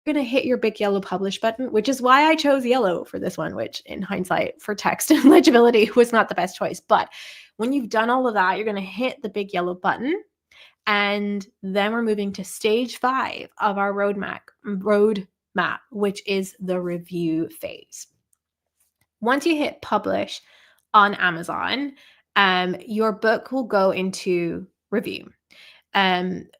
You're going to hit your big yellow publish button, which is why I chose yellow for this one, which in hindsight for text and legibility was not the best choice. But when you've done all of that, you're going to hit the big yellow button. And then we're moving to stage 5 of our roadmap, which is the review phase. Once you hit publish on Amazon, your book will go into review,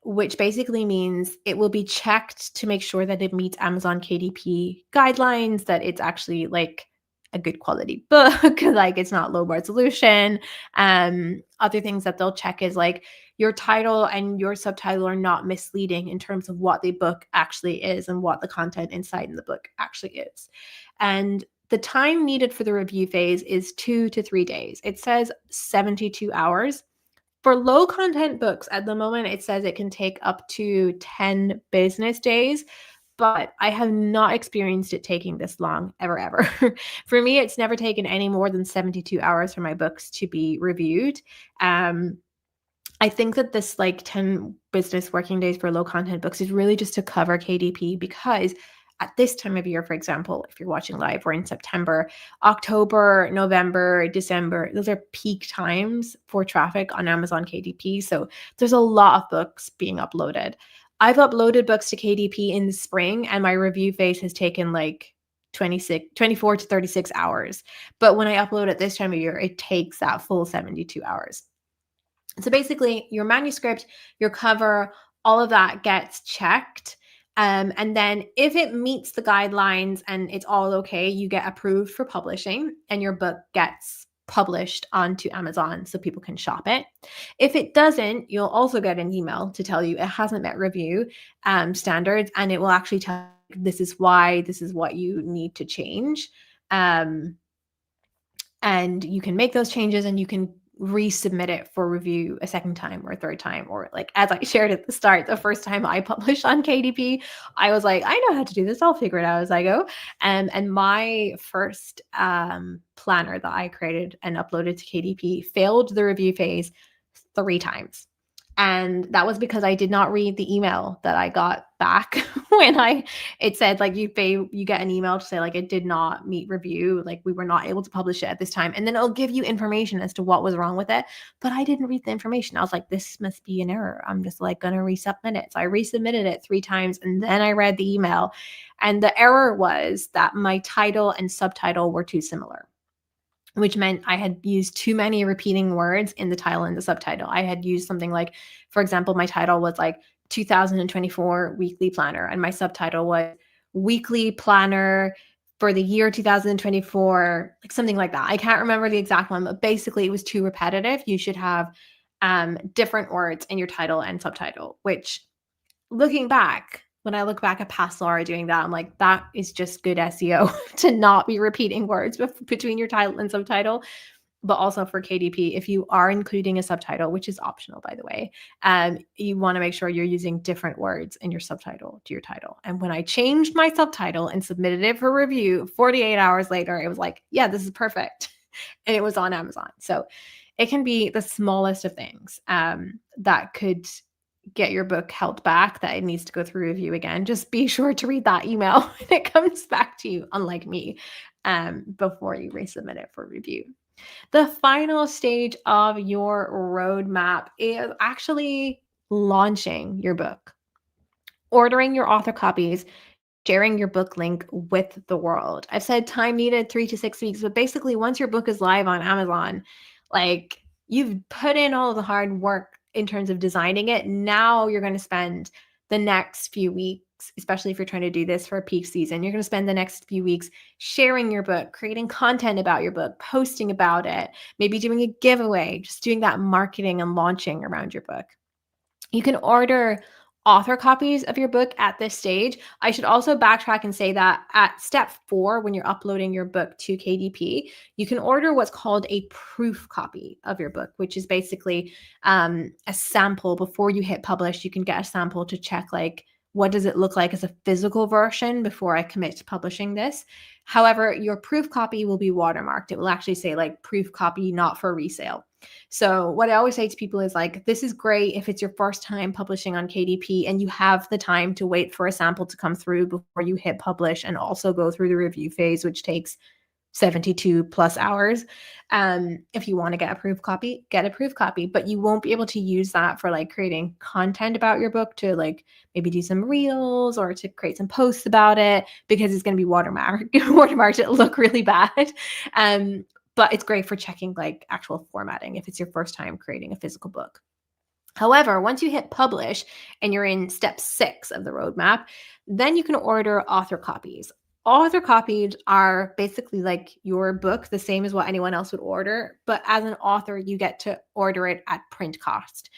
which basically means it will be checked to make sure that it meets Amazon KDP guidelines, that it's actually like a good quality book, like it's not low resolution. Other things that they'll check is like your title and your subtitle are not misleading in terms of what the book actually is and what the content inside in the book actually is. And the time needed for the review phase is 2 to 3 days. It says 72 hours. For low content books at the moment, it says it can take up to 10 business days, but I have not experienced it taking this long ever. For me, it's never taken any more than 72 hours for my books to be reviewed. I think that this like 10 business working days for low content books is really just to cover KDP, because at this time of year, for example, if you're watching live, we're in September, October, November, December, those are peak times for traffic on Amazon KDP. So there's a lot of books being uploaded. I've uploaded books to KDP in the spring and my review phase has taken like 24 to 36 hours. But when I upload at this time of year, it takes that full 72 hours. So basically your manuscript, your cover, all of that gets checked. And then if it meets the guidelines and it's all okay, you get approved for publishing and your book gets published onto Amazon so people can shop it. If it doesn't, you'll also get an email to tell you it hasn't met review standards, and it will actually tell you this is why, this is what you need to change. And you can make those changes and you can resubmit it for review a second time or a third time. Or like, as I shared at the start, the first time I published on KDP, I was like, I know how to do this. I'll figure it out as I go. And my first planner that I created and uploaded to KDP failed the review phase 3 times. And that was because I did not read the email that I got back when it said like you get an email to say like it did not meet review, like we were not able to publish it at this time. And then it'll give you information as to what was wrong with it. But I didn't read the information. I was like, this must be an error. I'm just like gonna resubmit it. So I resubmitted it 3 times and then I read the email. And the error was that my title and subtitle were too similar, which meant I had used too many repeating words in the title and the subtitle. I had used something like, for example, my title was like 2024 weekly planner and my subtitle was weekly planner for the year 2024, like something like that. I can't remember the exact one, but basically it was too repetitive. You should have different words in your title and subtitle, which looking back, when I look back at past Laura doing that, I'm like, that is just good SEO to not be repeating words between your title and subtitle. But also for KDP, if you are including a subtitle, which is optional, by the way, you want to make sure you're using different words in your subtitle to your title. And when I changed my subtitle and submitted it for review, 48 hours later, it was like, yeah, this is perfect. And it was on Amazon. So it can be the smallest of things that could get your book held back, that it needs to go through review again. Just be sure to read that email when it comes back to you, unlike me, before you resubmit it for review. The final stage of your roadmap is actually launching your book, ordering your author copies, sharing your book link with the world. I've said time needed 3 to 6 weeks, but basically once your book is live on Amazon, like you've put in all the hard work in terms of designing it. Now you're going to spend the next few weeks, especially if you're trying to do this for a peak season, you're going to spend the next few weeks sharing your book, creating content about your book, posting about it, maybe doing a giveaway, just doing that marketing and launching around your book. You can order author copies of your book at this stage. I should also backtrack and say that at step 4, when you're uploading your book to KDP, you can order what's called a proof copy of your book, which is basically a sample. Before you hit publish, you can get a sample to check, like, what does it look like as a physical version before I commit to publishing this. However, your proof copy will be watermarked. It will actually say like proof copy, not for resale. So what I always say to people is like, this is great if it's your first time publishing on KDP and you have the time to wait for a sample to come through before you hit publish and also go through the review phase, which takes 72 plus hours. If you want to get a proof copy, get a proof copy, but you won't be able to use that for like creating content about your book, to like maybe do some reels or to create some posts about it, because it's going to be watermarked. It'll look really bad. But it's great for checking like actual formatting if it's your first time creating a physical book. However, once you hit publish and you're in step 6 of the roadmap, then you can order author copies. Author copies are basically like your book, the same as what anyone else would order, but as an author, you get to order it at print cost.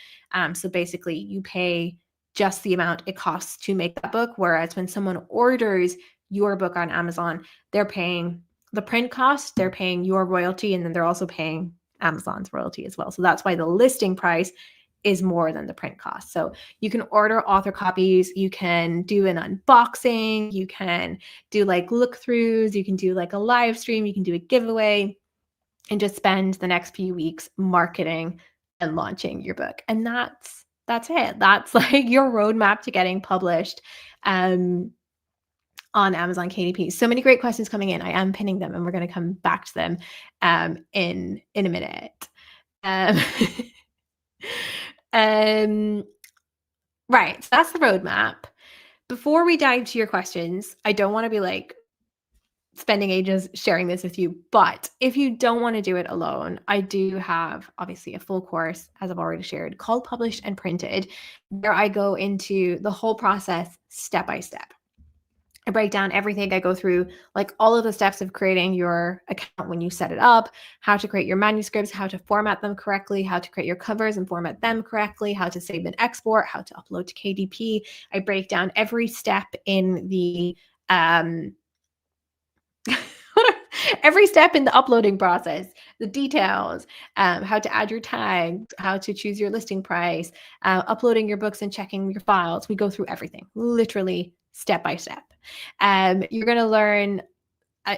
So basically, you pay just the amount it costs to make that book, whereas when someone orders your book on Amazon, they're paying the print cost, they're paying your royalty, and then they're also paying Amazon's royalty as well. So that's why the listing price is more than the print cost. So you can order author copies, you can do an unboxing, you can do like look-throughs, you can do like a live stream, you can do a giveaway, and just spend the next few weeks marketing and launching your book. And that's it. That's like your roadmap to getting published on Amazon KDP. So many great questions coming in. I am pinning them and we're going to come back to them in a minute. Right. So that's the roadmap. Before we dive to your questions, I don't want to be like spending ages sharing this with you, but if you don't want to do it alone, I do have obviously a full course, as I've already shared, called Published and Printed, where I go into the whole process step by step. I break down everything. I go through like all of the steps of creating your account when you set it up, how to create your manuscripts, how to format them correctly, how to create your covers and format them correctly, how to save and export, how to upload to KDP. I break down every step in the every step in the uploading process, the details, how to add your tags, how to choose your listing price, uploading your books and checking your files. We go through everything, literally step by step. You're going to learn,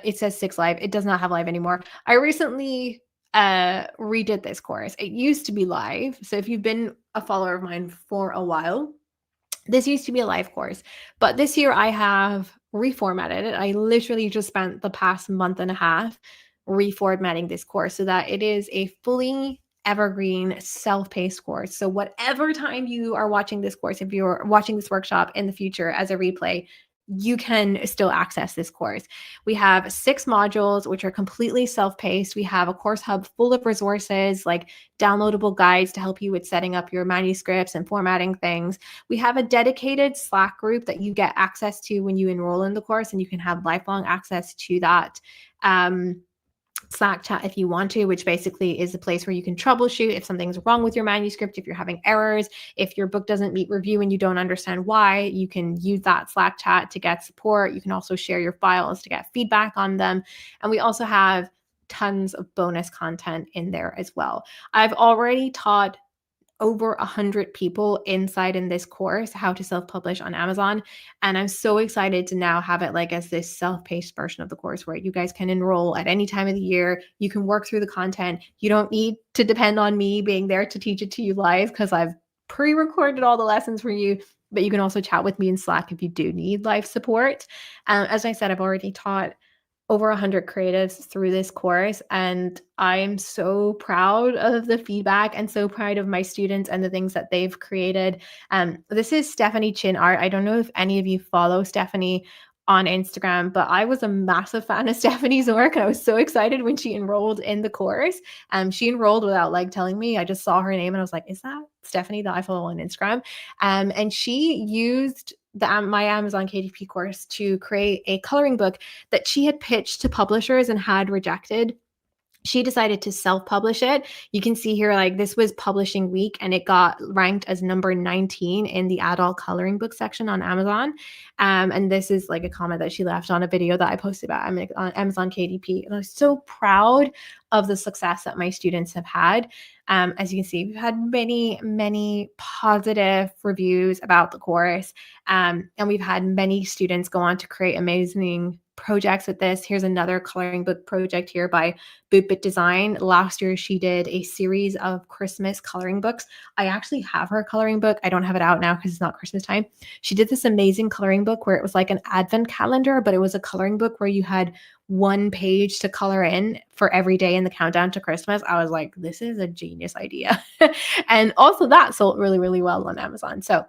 it says 6 live. It does not have live anymore. I recently redid this course. It used to be live. So if you've been a follower of mine for a while, this used to be a live course, but this year I have reformatted it. I literally just spent the past month and a half reformatting this course so that it is a fully evergreen self-paced course. So whatever time you are watching this course, if you're watching this workshop in the future as a replay, you can still access this course. We have 6 modules, which are completely self paced. We have a course hub full of resources like downloadable guides to help you with setting up your manuscripts and formatting things. We have a dedicated Slack group that you get access to when you enroll in the course, and you can have lifelong access to that. Slack chat if you want to, which basically is a place where you can troubleshoot if something's wrong with your manuscript, if you're having errors, if your book doesn't meet review and you don't understand why, you can use that Slack chat to get support. You can also share your files to get feedback on them. And we also have tons of bonus content in there as well. I've already taught over 100 people inside in this course how to self-publish on Amazon, and I'm so excited to now have it like as this self-paced version of the course where you guys can enroll at any time of the year. You can work through the content. You don't need to depend on me being there to teach it to you live because I've pre-recorded all the lessons for you, but you can also chat with me in Slack if you do need live support. As I said, I've already taught over 100 creatives through this course, and I'm so proud of the feedback and so proud of my students and the things that they've created. This is Stephanie Chin Art. I don't know if any of you follow Stephanie on Instagram, but I was a massive fan of Stephanie's work, and I was so excited when she enrolled in the course. She enrolled without like telling me. I just saw her name and I was like, is that Stephanie that I follow on Instagram? And she used my Amazon KDP course to create a coloring book that she had pitched to publishers and had rejected. She decided to self-publish it. You can see here, like this was publishing week, and it got ranked as number 19 in the adult coloring book section on Amazon. And this is like a comment that she left on a video that I posted about on Amazon KDP. And I was so proud of the success that my students have had. As you can see, we've had many, many positive reviews about the course. And we've had many students go on to create amazing projects with this. Here's another coloring book project here by Boopit Design. Last year, she did a series of Christmas coloring books. I actually have her coloring book. I don't have it out now because it's not Christmas time. She did this amazing coloring book where it was like an advent calendar, but it was a coloring book where you had one page to color in for every day in the countdown to Christmas. I was like, this is a genius idea. And also that sold really, really well on Amazon. So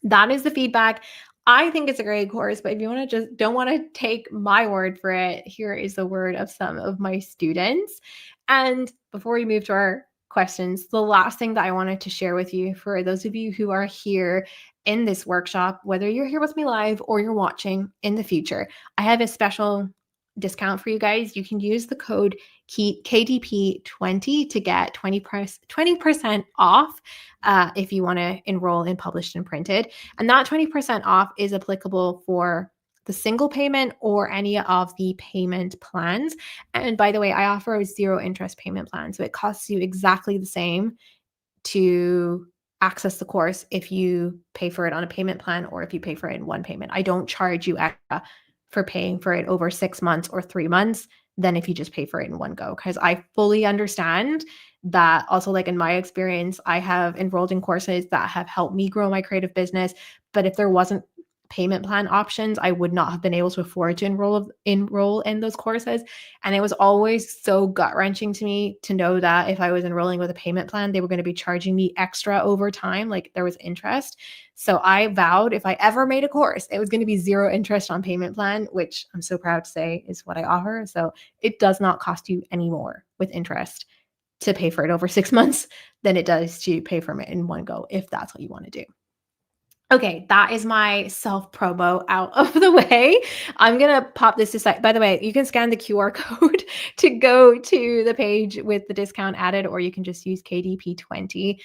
that is the feedback. I think it's a great course, but if you want to just don't want to take my word for it, here is the word of some of my students. And before we move to our questions, the last thing that I wanted to share with you for those of you who are here in this workshop, whether you're here with me live or you're watching in the future, I have a special discount for you guys. You can use the code KDP20 to get 20% off if you want to enroll in published and printed. And that 20% off is applicable for the single payment or any of the payment plans. And by the way, I offer a 0 interest payment plan. So it costs you exactly the same to access the course if you pay for it on a payment plan or if you pay for it in one payment. I don't charge you extra for paying for it over 6 months or 3 months than if you just pay for it in one go, because I fully understand that. Also, like in my experience, I have enrolled in courses that have helped me grow my creative business, but if there wasn't payment plan options, I would not have been able to afford to enroll in those courses. And it was always so gut-wrenching to me to know that if I was enrolling with a payment plan, they were going to be charging me extra over time, like there was interest. So I vowed if I ever made a course, it was going to be 0 interest on payment plan, which I'm so proud to say is what I offer. So it does not cost you any more with interest to pay for it over 6 months than it does to pay for it in one go, if that's what you want to do. Okay, that is my self promo out of the way. I'm going to pop this aside. By the way, you can scan the QR code to go to the page with the discount added, or you can just use KDP20,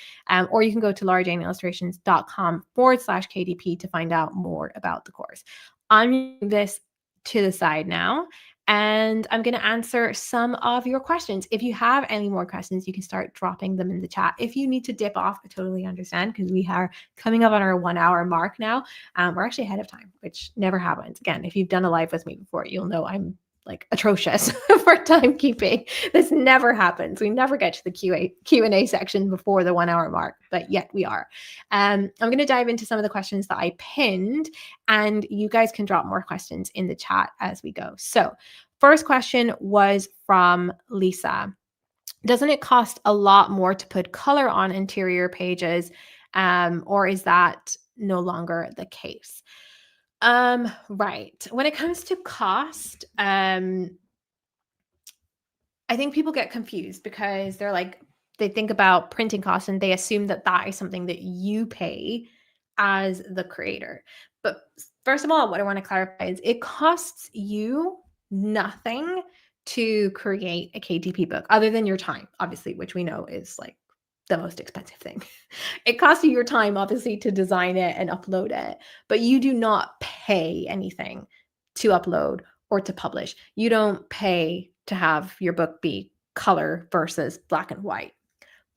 or you can go to laurajaneillustrations.com/KDP to find out more about the course. I'm moving this to the side now, and I'm going to answer some of your questions. If you have any more questions, you can start dropping them in the chat. If you need to dip off, I totally understand, because we are coming up on our 1 hour mark now. We're actually ahead of time, which never happens. Again, if you've done a live with me before, you'll know I'm like atrocious for timekeeping. This never happens. We never get to the Q&A section before the 1 hour mark, but yet we are. I'm going to dive into some of the questions that I pinned, and you guys can drop more questions in the chat as we go. So first question was from Lisa. Doesn't it cost a lot more to put color on interior pages, or is that no longer the case? Right. When it comes to cost, I think people get confused because they think about printing costs and they assume that that is something that you pay as the creator. But first of all, what I want to clarify is it costs you nothing to create a KDP book other than your time, obviously, which we know is like the most expensive thing. It costs you your time, obviously, to design it and upload it, but you do not pay anything to upload or to publish. You don't pay to have your book be color versus black and white,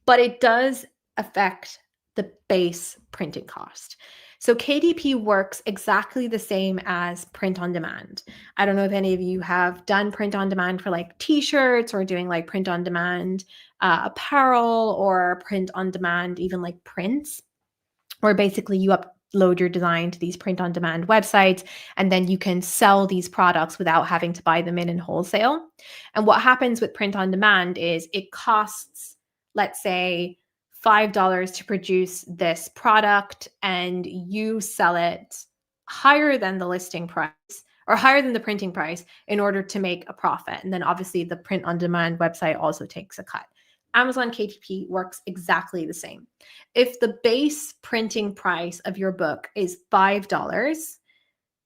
but it does affect the base printing cost. So KDP works exactly the same as print on demand. I don't know if any of you have done print on demand for like t-shirts or doing like print on demand apparel or print on demand, even like prints, where basically you upload your design to these print on demand websites and then you can sell these products without having to buy them in wholesale. And what happens with print on demand is it costs, let's say, $5 to produce this product and you sell it higher than the listing price or higher than the printing price in order to make a profit. And then obviously the print on demand website also takes a cut. Amazon KDP works exactly the same. If the base printing price of your book is $5,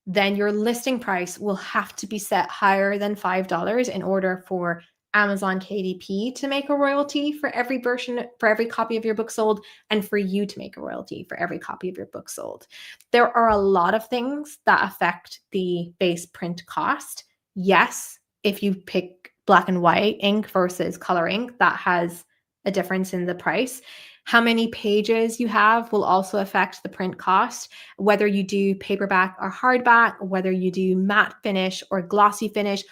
then your listing price will have to be set higher than $5 in order for Amazon KDP to make a royalty for every for every copy of your book sold, and for you to make a royalty for every copy of your book sold. There are a lot of things that affect the base print cost. Yes, if you pick black and white ink versus color ink, that has a difference in the price. How many pages you have will also affect the print cost, whether you do paperback or hardback, whether you do matte finish or glossy finish.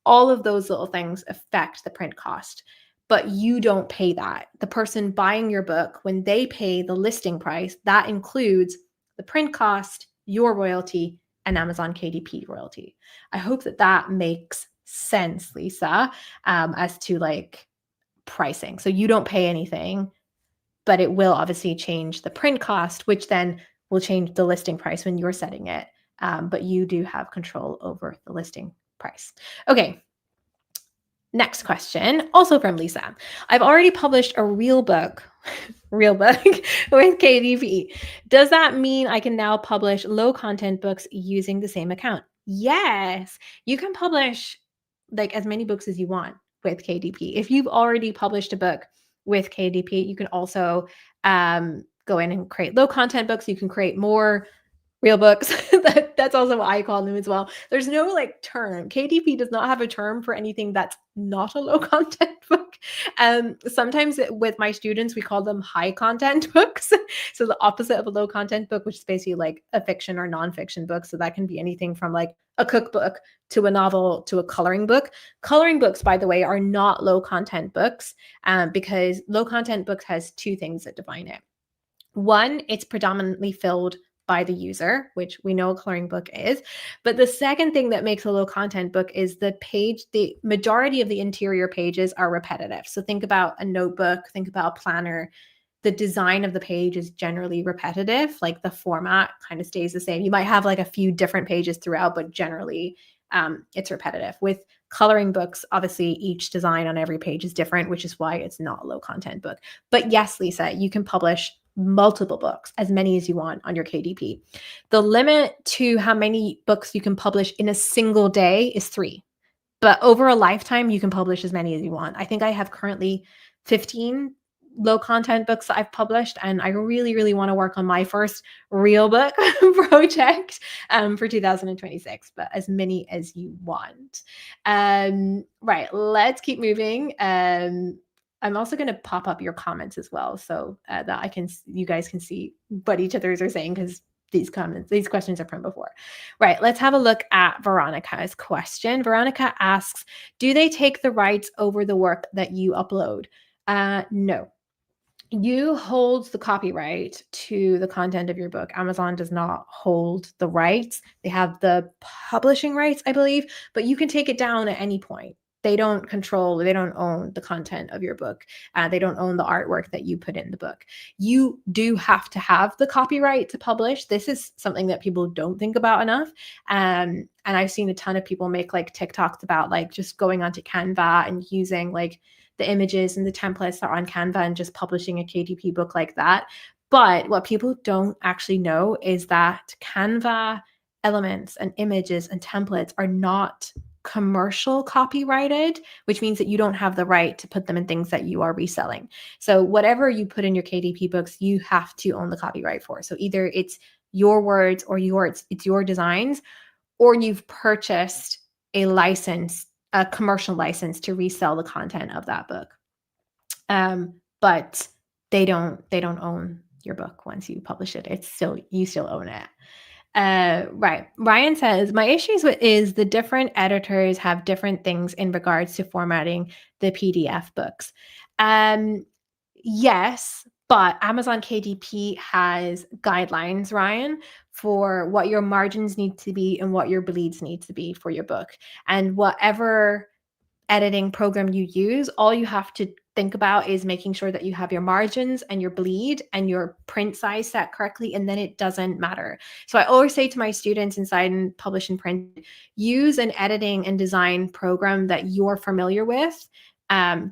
All of those little things affect the print cost, but you don't pay that. The person buying your book, when they pay the listing price, that includes the print cost, your royalty, and Amazon KDP royalty. I hope that that makes sense, Lisa, as to like pricing. So you don't pay anything, but it will obviously change the print cost, which then will change the listing price when you're setting it. But you do have control over the listing price. Okay. Next question, also from Lisa. I've already published a real book, real book with KDP. Does that mean I can now publish low content books using the same account? Yes, you can publish like as many books as you want with KDP. If you've already published a book with KDP, you can also go in and create low content books. You can create more real books. That's also what I call them as well. There's no like term. KDP does not have a term for anything that's not a low content book. Sometimes with my students, we call them high content books. So the opposite of a low content book, which is basically like a fiction or nonfiction book. So that can be anything from like a cookbook to a novel to a coloring book. Coloring books, by the way, are not low content books because low content books has two things that define it. One, it's predominantly filled by the user, which we know a coloring book is. But the second thing that makes a low content book is the majority of the interior pages are repetitive. So think about a notebook, think about a planner. The design of the page is generally repetitive, like the format kind of stays the same. You might have like a few different pages throughout, but generally it's repetitive. With coloring books, obviously each design on every page is different, which is why it's not a low content book. But yes, Lisa, you can publish multiple books, as many as you want on your KDP. The limit to how many books you can publish in a single day is 3. But over a lifetime, you can publish as many as you want. I think I have currently 15 low content books that I've published, and I really, really want to work on my first real book project for 2026, but as many as you want. Right, let's keep moving. I'm also going to pop up your comments as well so that you guys can see what each others are saying, because these questions are from before. Right, let's have a look at Veronica's question. Veronica asks, do they take the rights over the work that you upload? No. You hold the copyright to the content of your book. Amazon does not hold the rights. They have the publishing rights, I believe, but you can take it down at any point. they don't control, they don't own the content of your book. They don't own the artwork that you put in the book. You do have to have the copyright to publish. This is something that people don't think about enough. And I've seen a ton of people make like TikToks about like just going onto Canva and using like the images and the templates that are on Canva and just publishing a KDP book like that. But what people don't actually know is that Canva elements and images and templates are not commercial copyrighted, which means that you don't have the right to put them in things that you are reselling. So whatever you put in your KDP books, you have to own the copyright for. So either it's your words or it's your designs, or you've purchased a license, a commercial license to resell the content of that book. But they don't own your book once you publish it. It's still, you still own it. Right. Ryan says, my issues with is the different editors have different things in regards to formatting the PDF books. Yes, but Amazon KDP has guidelines, Ryan, for what your margins need to be and what your bleeds need to be for your book. And whatever editing program you use, all you have to think about is making sure that you have your margins and your bleed and your print size set correctly, and then it doesn't matter. So I always say to my students inside and publish and print, use an editing and design program that you're familiar with.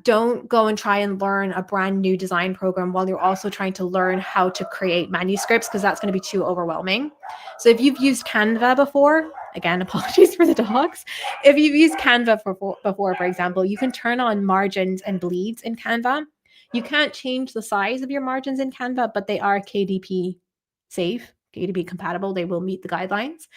Don't go and try and learn a brand new design program while you're also trying to learn how to create manuscripts, because that's going to be too overwhelming. So if you've used Canva before, again, apologies for the dogs. If you've used Canva before, for example, you can turn on margins and bleeds in Canva. You can't change the size of your margins in Canva, but they are KDP safe, KDP compatible. They will meet the guidelines.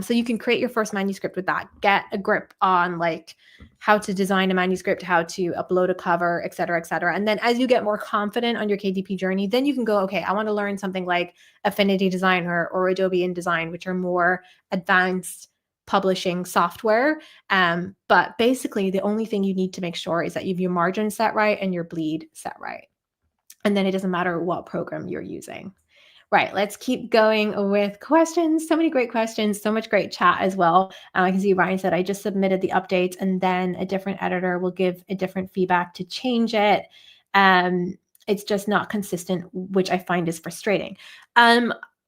So you can create your first manuscript with that. Get a grip on like how to design a manuscript, how to upload a cover, et cetera, et cetera. And then as you get more confident on your KDP journey, then you can go, okay, I want to learn something like Affinity Designer or Adobe InDesign, which are more advanced publishing software. But basically, the only thing you need to make sure is that you have your margin set right and your bleed set right. And then it doesn't matter what program you're using. Right, let's keep going with questions. So many great questions, so much great chat as well. I can see Ryan said, I just submitted the updates and then a different editor will give a different feedback to change it. It's just not consistent, which I find is frustrating.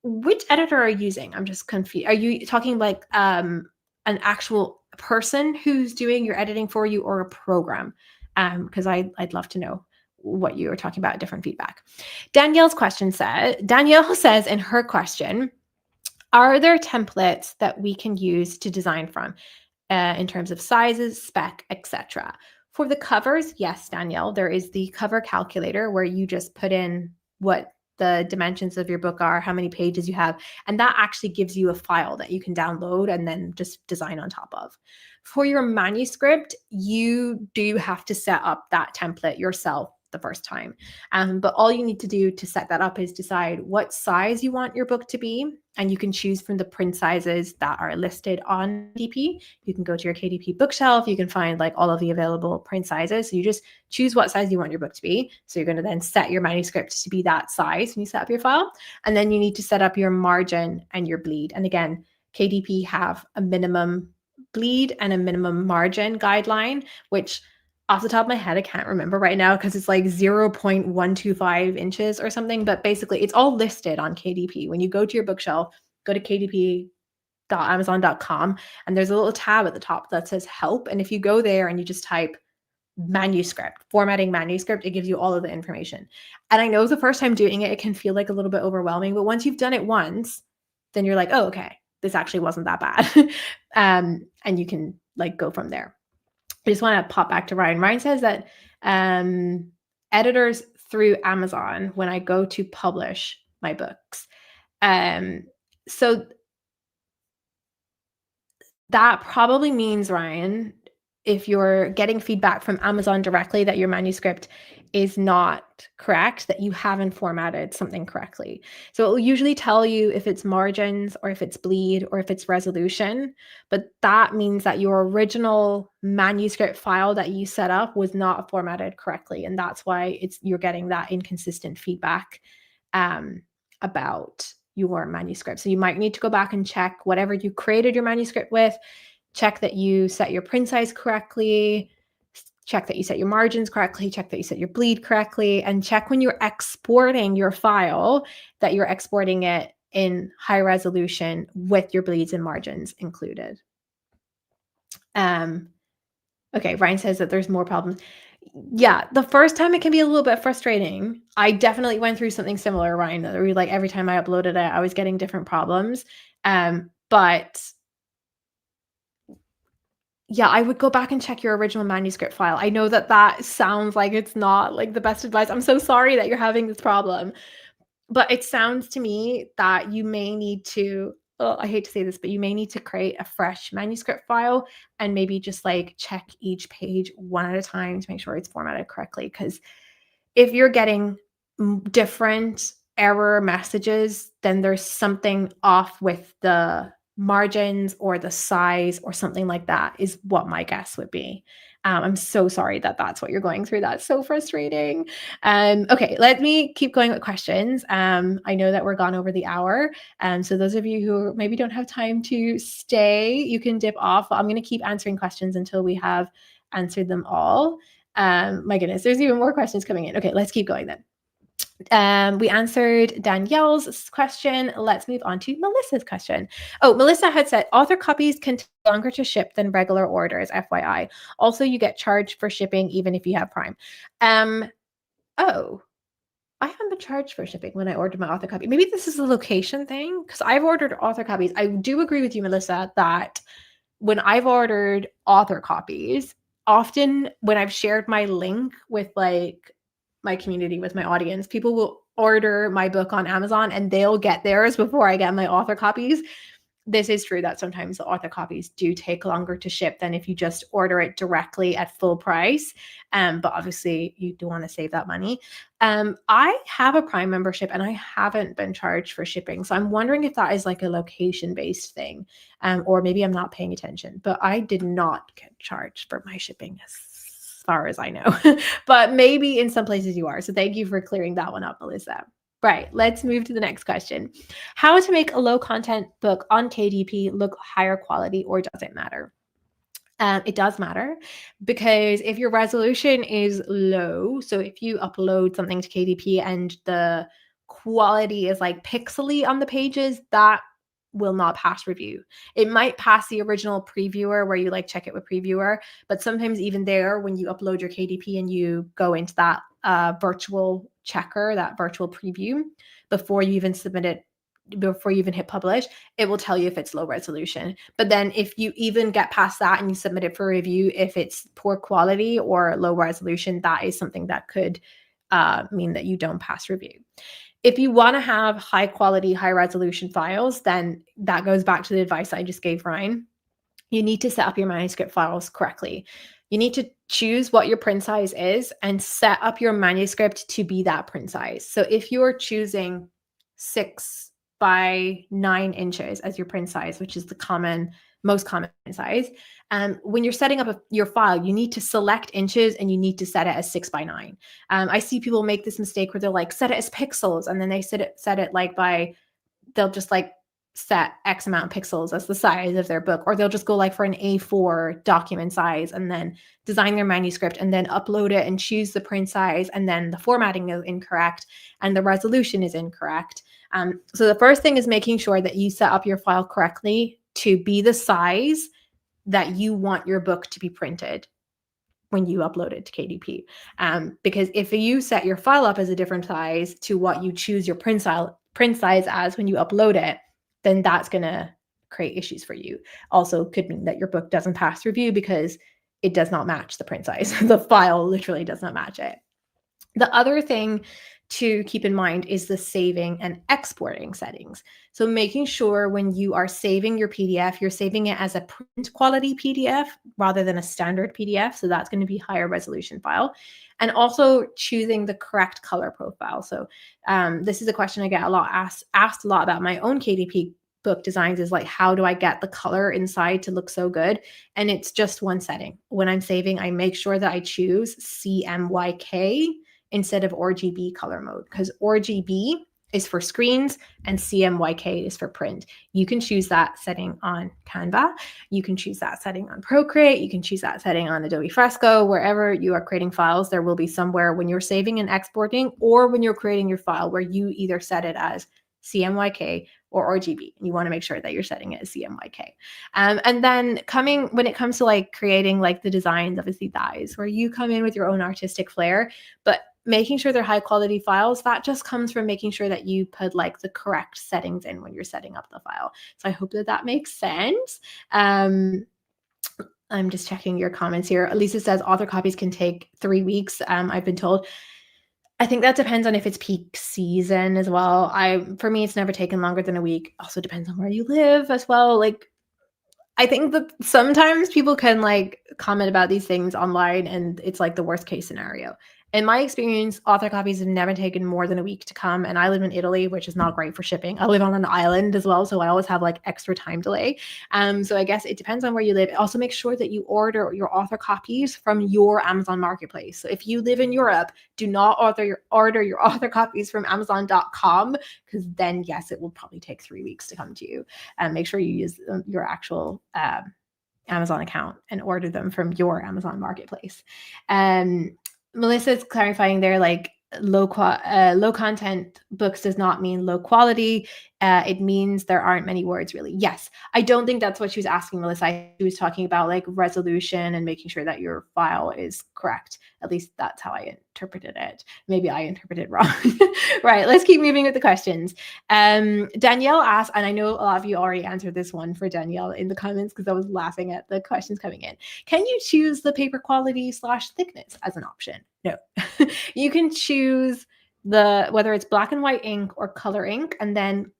Which editor are you using? I'm just confused. Are you talking like an actual person who's doing your editing for you or a program? Because I'd love to know what you were talking about, different feedback. Danielle says in her question, are there templates that we can use to design from in terms of sizes, spec, etc.? For the covers, yes, Danielle, there is the cover calculator where you just put in what the dimensions of your book are, how many pages you have, and that actually gives you a file that you can download and then just design on top of. For your manuscript, you do have to set up that template yourself the first time. But all you need to do to set that up is decide what size you want your book to be. And you can choose from the print sizes that are listed on KDP. You can go to your KDP bookshelf. You can find like all of the available print sizes. So you just choose what size you want your book to be. So you're going to then set your manuscript to be that size when you set up your file. And then you need to set up your margin and your bleed. And again, KDP have a minimum bleed and a minimum margin guideline, which off the top of my head, I can't remember right now because it's like 0.125 inches or something. But basically, it's all listed on KDP. When you go to your bookshelf, go to kdp.amazon.com, and there's a little tab at the top that says help. And if you go there and you just type manuscript, formatting manuscript, it gives you all of the information. And I know the first time doing it, it can feel like a little bit overwhelming. But once you've done it once, then you're like, oh, okay, this actually wasn't that bad. And you can like go from there. I just want to pop back to Ryan. Ryan says that editors through Amazon when I go to publish my books. So that probably means, Ryan, if you're getting feedback from Amazon directly that your manuscript is not correct, that you haven't formatted something correctly. So it will usually tell you if it's margins or if it's bleed or if it's resolution, but that means that your original manuscript file that you set up was not formatted correctly. And that's why you're getting that inconsistent feedback about your manuscript. So you might need to go back and check whatever you created your manuscript with, check that you set your print size correctly, check that you set your margins correctly, check that you set your bleed correctly, and check when you're exporting your file that you're exporting it in high resolution with your bleeds and margins included. Okay, Ryan says that there's more problems. Yeah, the first time it can be a little bit frustrating. I definitely went through something similar, Ryan, that like every time I uploaded it, I was getting different problems. But yeah, I would go back and check your original manuscript file. I know that that sounds like it's not like the best advice. I'm so sorry that you're having this problem. But it sounds to me that you may need to, I hate to say this, but you may need to create a fresh manuscript file and maybe just like check each page one at a time to make sure it's formatted correctly. Because if you're getting different error messages, then there's something off with the margins or the size or something like that, is what my guess would be. I'm so sorry that that's what you're going through. That's so frustrating. Okay, let me keep going with questions. I know that we're gone over the hour. So those of you who maybe don't have time to stay, you can dip off. I'm going to keep answering questions until we have answered them all. My goodness, there's even more questions coming in. Okay, let's keep going then. We answered Danielle's question. Let's move on to Melissa's question. Oh, Melissa had said author copies can take longer to ship than regular orders, FYI. Also, you get charged for shipping even if you have Prime. Oh, I haven't been charged for shipping when I ordered my author copy. Maybe this is a location thing because I've ordered author copies. I do agree with you, Melissa, that when I've ordered author copies, often when I've shared my link with like my community, with my audience, people will order my book on Amazon and they'll get theirs before I get my author copies. This is true that sometimes the author copies do take longer to ship than if you just order it directly at full price. But obviously you do want to save that money. I have a Prime membership and I haven't been charged for shipping. So I'm wondering if that is like a location-based thing, or maybe I'm not paying attention, but I did not get charged for my shipping as far as I know. But maybe in some places you are. So thank you for clearing that one up, Melissa. Right, let's move to the next question. How to make a low content book on KDP look higher quality, or does it matter? It does matter, because if your resolution is low, so if you upload something to KDP and the quality is like pixely on the pages, that will not pass review. It might pass the original previewer where you like check it with previewer, but sometimes even there, when you upload your KDP and you go into that virtual checker, that virtual preview, before you even submit it, before you even hit publish, it will tell you if it's low resolution. But then if you even get past that and you submit it for review, if it's poor quality or low resolution, that is something that could mean that you don't pass review. If you want to have high quality, high resolution files, then that goes back to the advice I just gave Ryan. You need to set up your manuscript files correctly. You need to choose what your print size is and set up your manuscript to be that print size. So if you're choosing 6 by 9 inches as your print size, which is the most common size, when you're setting up your file, you need to select inches and you need to set it as 6 by 9. I see people make this mistake where they're like, set it as pixels, and then they set it like by, they'll just like set X amount of pixels as the size of their book, or they'll just go like for an A4 document size and then design their manuscript and then upload it and choose the print size, and then the formatting is incorrect and the resolution is incorrect. So the first thing is making sure that you set up your file correctly to be the size that you want your book to be printed when you upload it to KDP. Because if you set your file up as a different size to what you choose your print size as when you upload it, then that's going to create issues for you. Also could mean that your book doesn't pass review because it does not match the print size. The file literally does not match it. The other thing to keep in mind is the saving and exporting settings. So making sure when you are saving your PDF, you're saving it as a print quality PDF rather than a standard PDF. So that's going to be higher resolution file. And also choosing the correct color profile. So this is a question I get a lot asked a lot about my own KDP book designs, is like, how do I get the color inside to look so good? And it's just one setting. When I'm saving, I make sure that I choose CMYK instead of RGB color mode, because RGB is for screens and CMYK is for print. You can choose that setting on Canva. You can choose that setting on Procreate. You can choose that setting on Adobe Fresco. Wherever you are creating files, there will be somewhere when you're saving and exporting or when you're creating your file where you either set it as CMYK or RGB. You want to make sure that you're setting it as CMYK. And then when it comes to like creating like the designs, obviously that is where you come in with your own artistic flair, but making sure they're high quality files, that just comes from making sure that you put like the correct settings in when you're setting up the file. So I hope that makes sense. I'm just checking your comments here. Lisa says author copies can take 3 weeks. I've been told. I think that depends on if it's peak season as well. For me, it's never taken longer than a week. Also depends on where you live as well. Like, I think that sometimes people can like comment about these things online and it's like the worst case scenario. In my experience, author copies have never taken more than a week to come. And I live in Italy, which is not great for shipping. I live on an island as well, so I always have like extra time delay. So I guess it depends on where you live. Also, make sure that you order your author copies from your Amazon marketplace. So if you live in Europe, do not order your author copies from Amazon.com, because then yes, it will probably take 3 weeks to come to you. And make sure you use your actual Amazon account and order them from your Amazon marketplace. Melissa's clarifying there, like low content books does not mean low quality. It means there aren't many words really. Yes, I don't think that's what she was asking, Melissa. She was talking about like resolution and making sure that your file is correct. At least that's how I interpreted it. Maybe I interpreted it wrong. Right, let's keep moving with the questions. Danielle asked, and I know a lot of you already answered this one for Danielle in the comments because I was laughing at the questions coming in. Can you choose the paper quality / thickness as an option? No. You can choose whether it's black and white ink or color ink, and then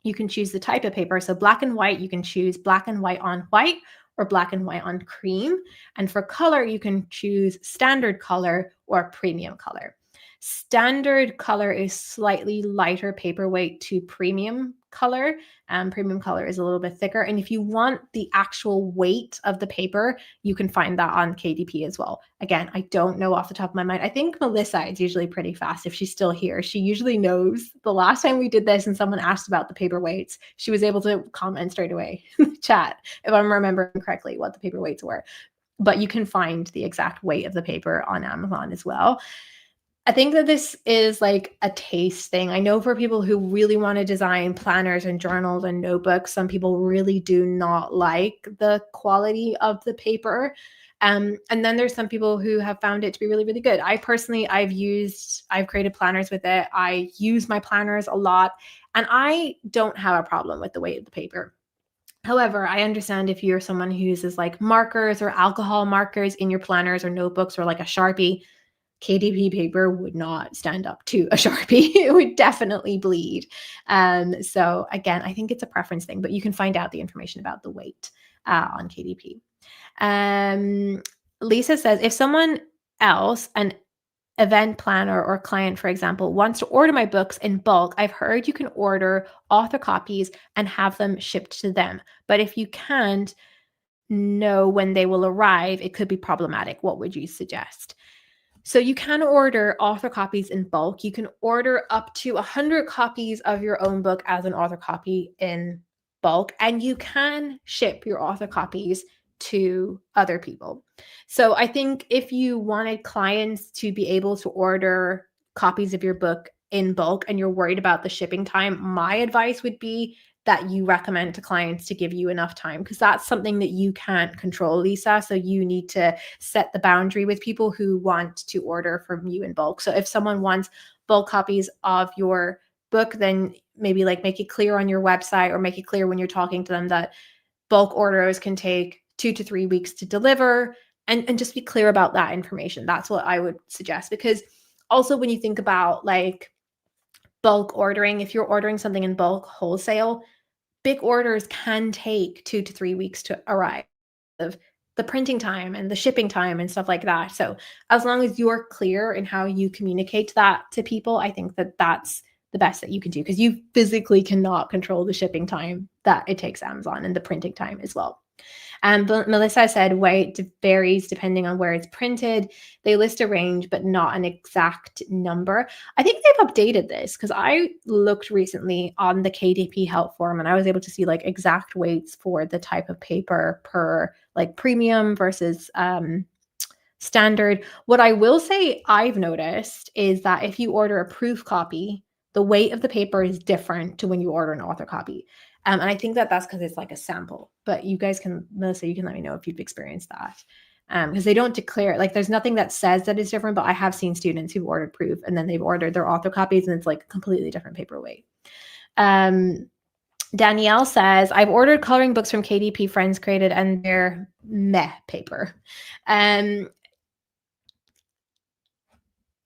you can choose the type of paper. So black and white, you can choose black and white on white or black and white on cream. And for color, you can choose standard color or premium color. Standard color is slightly lighter paperweight to premium color. Premium color is a little bit thicker. And if you want the actual weight of the paper, you can find that on KDP as well. Again, I don't know off the top of my mind. I think Melissa is usually pretty fast if she's still here. She usually knows. The last time we did this and someone asked about the paper weights, she was able to comment straight away in the chat, if I'm remembering correctly, what the paper weights were. But you can find the exact weight of the paper on Amazon as well. I think that this is like a taste thing. I know for people who really want to design planners and journals and notebooks, some people really do not like the quality of the paper. And then there's some people who have found it to be really, really good. I personally, I've created planners with it. I use my planners a lot, and I don't have a problem with the weight of the paper. However, I understand if you're someone who uses like markers or alcohol markers in your planners or notebooks or like a Sharpie, KDP paper would not stand up to a Sharpie. It would definitely bleed. So again, I think it's a preference thing, but you can find out the information about the weight on KDP. Lisa says, if someone else, an event planner or client, for example, wants to order my books in bulk, I've heard you can order author copies and have them shipped to them. But if you can't know when they will arrive, it could be problematic. What would you suggest? So you can order author copies in bulk. You can order up to 100 copies of your own book as an author copy in bulk, and you can ship your author copies to other people. So I think if you wanted clients to be able to order copies of your book in bulk and you're worried about the shipping time, my advice would be that you recommend to clients to give you enough time, because that's something that you can't control, Lisa. So you need to set the boundary with people who want to order from you in bulk. So if someone wants bulk copies of your book, then maybe like make it clear on your website or make it clear when you're talking to them that bulk orders can take 2 to 3 weeks to deliver, and just be clear about that information. That's what I would suggest, because also when you think about like bulk ordering, if you're ordering something in bulk wholesale, big orders can take 2 to 3 weeks to arrive, of the printing time and the shipping time and stuff like that. So as long as you're clear in how you communicate that to people, I think that that's the best that you can do, because you physically cannot control the shipping time that it takes Amazon and the printing time as well. But Melissa said weight varies depending on where it's printed. They list a range, but not an exact number. I think they've updated this because I looked recently on the KDP help forum and I was able to see like exact weights for the type of paper per like premium versus standard. What I will say I've noticed is that if you order a proof copy, the weight of the paper is different to when you order an author copy. And I think that that's because it's like a sample. But you guys can, Melissa, you can let me know if you've experienced that. Because they don't declare, like, there's nothing that says that it's different, but I have seen students who've ordered proof and then they've ordered their author copies and it's like a completely different paper weight. Danielle says, I've ordered coloring books from KDP Friends Created and they're meh paper.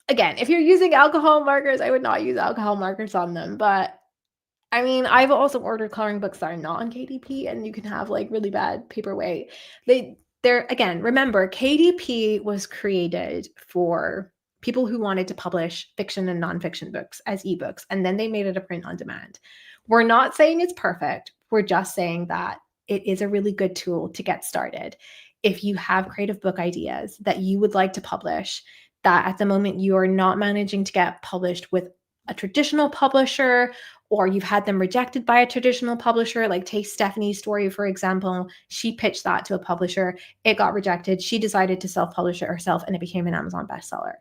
Again, if you're using alcohol markers, I would not use alcohol markers on them. But I mean, I've also ordered coloring books that are not on KDP and you can have like really bad paperweight. They're again, remember, KDP was created for people who wanted to publish fiction and nonfiction books as ebooks, and then they made it a print on demand. We're not saying it's perfect. We're just saying that it is a really good tool to get started. If you have creative book ideas that you would like to publish, that at the moment you are not managing to get published with a traditional publisher, or you've had them rejected by a traditional publisher, like take Stephanie's story, for example. She pitched that to a publisher. It got rejected. She decided to self-publish it herself and it became an Amazon bestseller.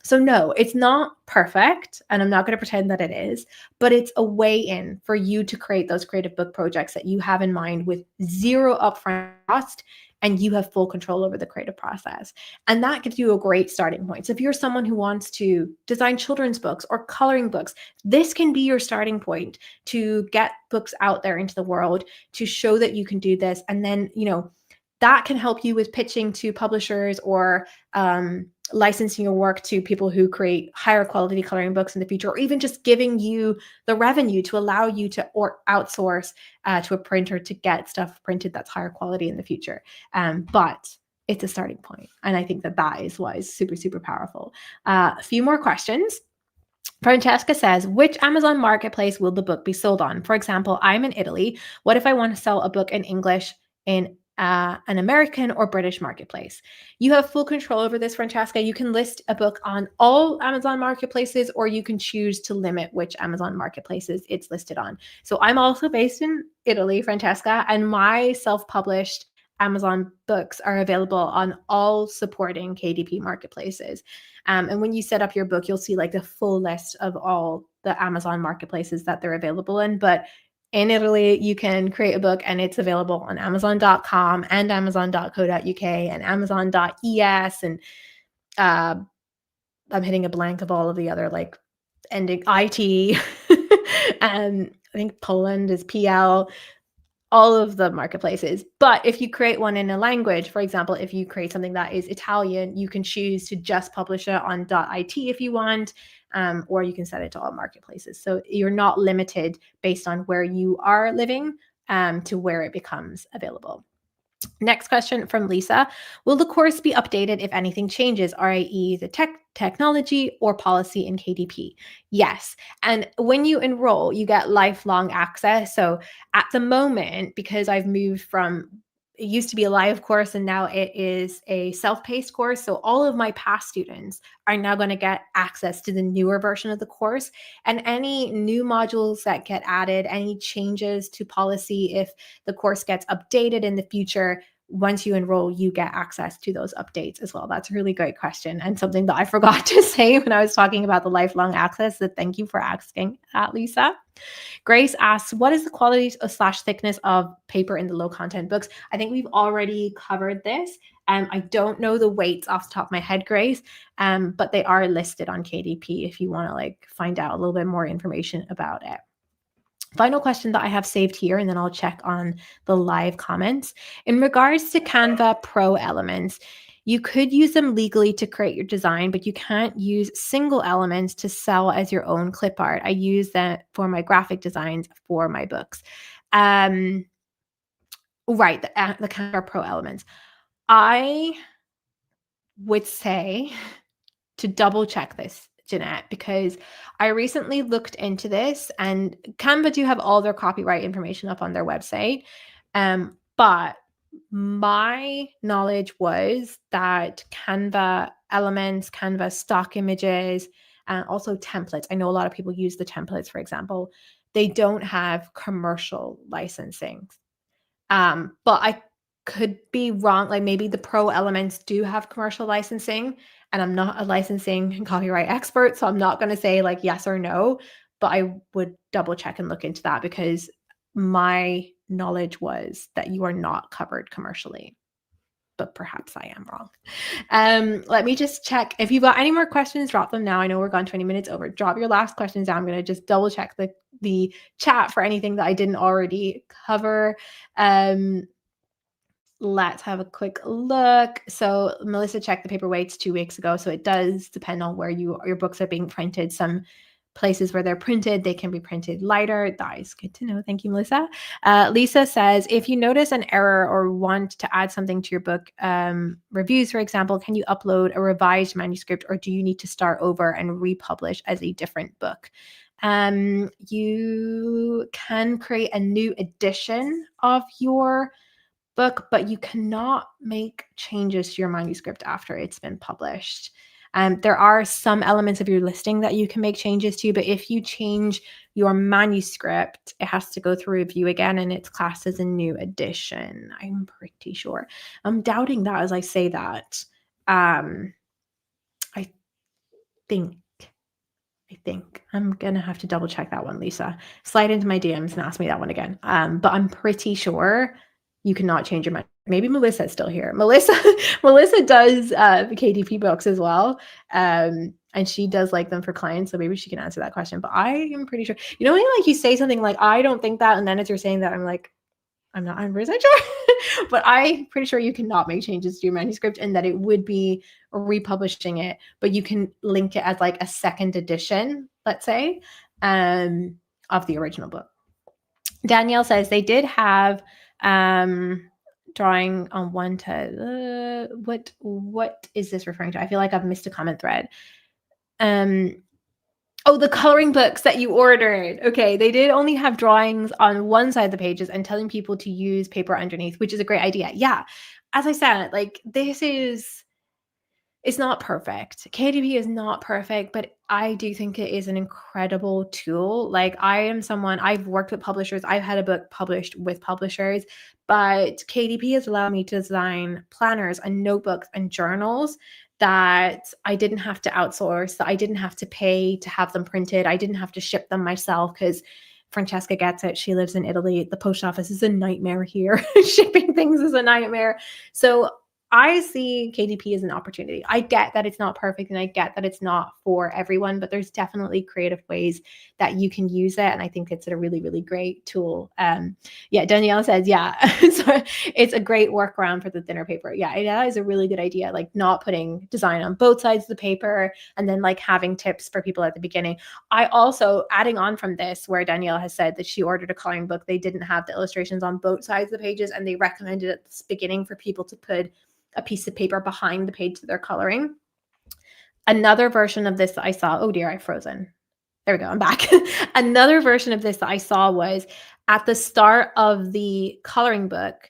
So no, it's not perfect. And I'm not going to pretend that it is, but it's a way in for you to create those creative book projects that you have in mind with zero upfront cost, and you have full control over the creative process. And that gives you a great starting point. So if you're someone who wants to design children's books or coloring books, this can be your starting point to get books out there into the world, to show that you can do this. And then, that can help you with pitching to publishers or licensing your work to people who create higher quality coloring books in the future, or even just giving you the revenue to allow you to outsource to a printer to get stuff printed that's higher quality in the future. But it's a starting point. And I think that is why it's super, super powerful. A few more questions. Francesca says, which Amazon marketplace will the book be sold on? For example, I'm in Italy. What if I want to sell a book in English in an American or British marketplace? You have full control over this, Francesca. You can list a book on all Amazon marketplaces, or you can choose to limit which Amazon marketplaces it's listed on. So I'm also based in Italy, Francesca, and my self-published Amazon books are available on all supporting KDP marketplaces. And when you set up your book, you'll see like the full list of all the Amazon marketplaces that they're available in. But in Italy, you can create a book and it's available on Amazon.com and Amazon.co.uk and Amazon.es. And I'm hitting a blank of all of the other like ending IT. And I think Poland is PL. All of the marketplaces. But if you create one in a language, for example, if you create something that is Italian, you can choose to just publish it on .it if you want, or you can set it to all marketplaces. So you're not limited based on where you are living to where it becomes available. Next question from Lisa. Will the course be updated if anything changes, i.e. the technology or policy in KDP? Yes. And when you enroll, you get lifelong access. So at the moment, because I've moved from, it used to be a live course and now it is a self-paced course. So all of my past students are now going to get access to the newer version of the course, and any new modules that get added, any changes to policy, if the course gets updated in the future, once you enroll, you get access to those updates as well. That's a really great question and something that I forgot to say when I was talking about the lifelong access. So thank you for asking that, Lisa. Grace asks, what is the quality / thickness of paper in the low content books? I think we've already covered this. I don't know the weights off the top of my head, Grace, but they are listed on KDP if you want to like find out a little bit more information about it. Final question that I have saved here, and then I'll check on the live comments. In regards to Canva Pro elements, you could use them legally to create your design, but you can't use single elements to sell as your own clip art. I use that for my graphic designs for my books. Right, the Canva Pro elements. I would say to double check this, Jeanette, because I recently looked into this, and Canva do have all their copyright information up on their website. But my knowledge was that Canva elements, Canva stock images, and also templates. I know a lot of people use the templates, for example. They don't have commercial licensing. But I could be wrong. Like maybe the pro elements do have commercial licensing, and I'm not a licensing and copyright expert, so I'm not going to say like yes or no, but I would double check and look into that because my knowledge was that you are not covered commercially, but perhaps I am wrong. Let me just check. If you've got any more questions, drop them now. I know we're gone 20 minutes over. Drop your last questions down. I'm going to just double check the chat for anything that I didn't already cover. Let's have a quick look. So Melissa checked the paper weights 2 weeks ago. So it does depend on where your books are being printed. Some places where they're printed, they can be printed lighter. That is good to know. Thank you, Melissa. Lisa says, if you notice an error or want to add something to your book reviews, for example, can you upload a revised manuscript or do you need to start over and republish as a different book? You can create a new edition of your book, but you cannot make changes to your manuscript after it's been published. There are some elements of your listing that you can make changes to, but if you change your manuscript, it has to go through review again and it's classed as a new edition. I'm pretty sure. I'm doubting that as I say that. I think I'm gonna have to double check that one, Lisa. Slide into my DMs and ask me that one again. But I'm pretty sure you cannot change your mind. Maybe Melissa's still here. Melissa does the KDP books as well. And she does like them for clients. So maybe she can answer that question. But I am pretty sure, when like you say something like, I don't think that, and then as you're saying that, I'm like, I'm not 100% sure, but I'm pretty sure you cannot make changes to your manuscript and that it would be republishing it, but you can link it as like a second edition, let's say, of the original book. Danielle says they did have drawing on one to what is this referring to? I feel like I've missed a comment thread. Oh, the coloring books that you ordered. Okay, they did only have drawings on one side of the pages and telling people to use paper underneath, which is a great idea. Yeah, as I said, like it's not perfect. KDP is not perfect, but I do think it is an incredible tool. Like I've worked with publishers. I've had a book published with publishers, but KDP has allowed me to design planners and notebooks and journals that I didn't have to outsource, that I didn't have to pay to have them printed. I didn't have to ship them myself because Francesca gets it. She lives in Italy. The post office is a nightmare here. Shipping things is a nightmare. So I see KDP as an opportunity. I get that it's not perfect and I get that it's not for everyone, but there's definitely creative ways that you can use it. And I think it's a really, really great tool. Danielle says, yeah, so it's a great workaround for the thinner paper. Yeah, that is a really good idea. Like not putting design on both sides of the paper and then like having tips for people at the beginning. I also, adding on from this, where Danielle has said that she ordered a coloring book, they didn't have the illustrations on both sides of the pages and they recommended at the beginning for people to put a piece of paper behind the page that they're coloring. Another version of this that I saw, oh dear, I've frozen. There we go, I'm back. Another version of this that I saw was at the start of the coloring book,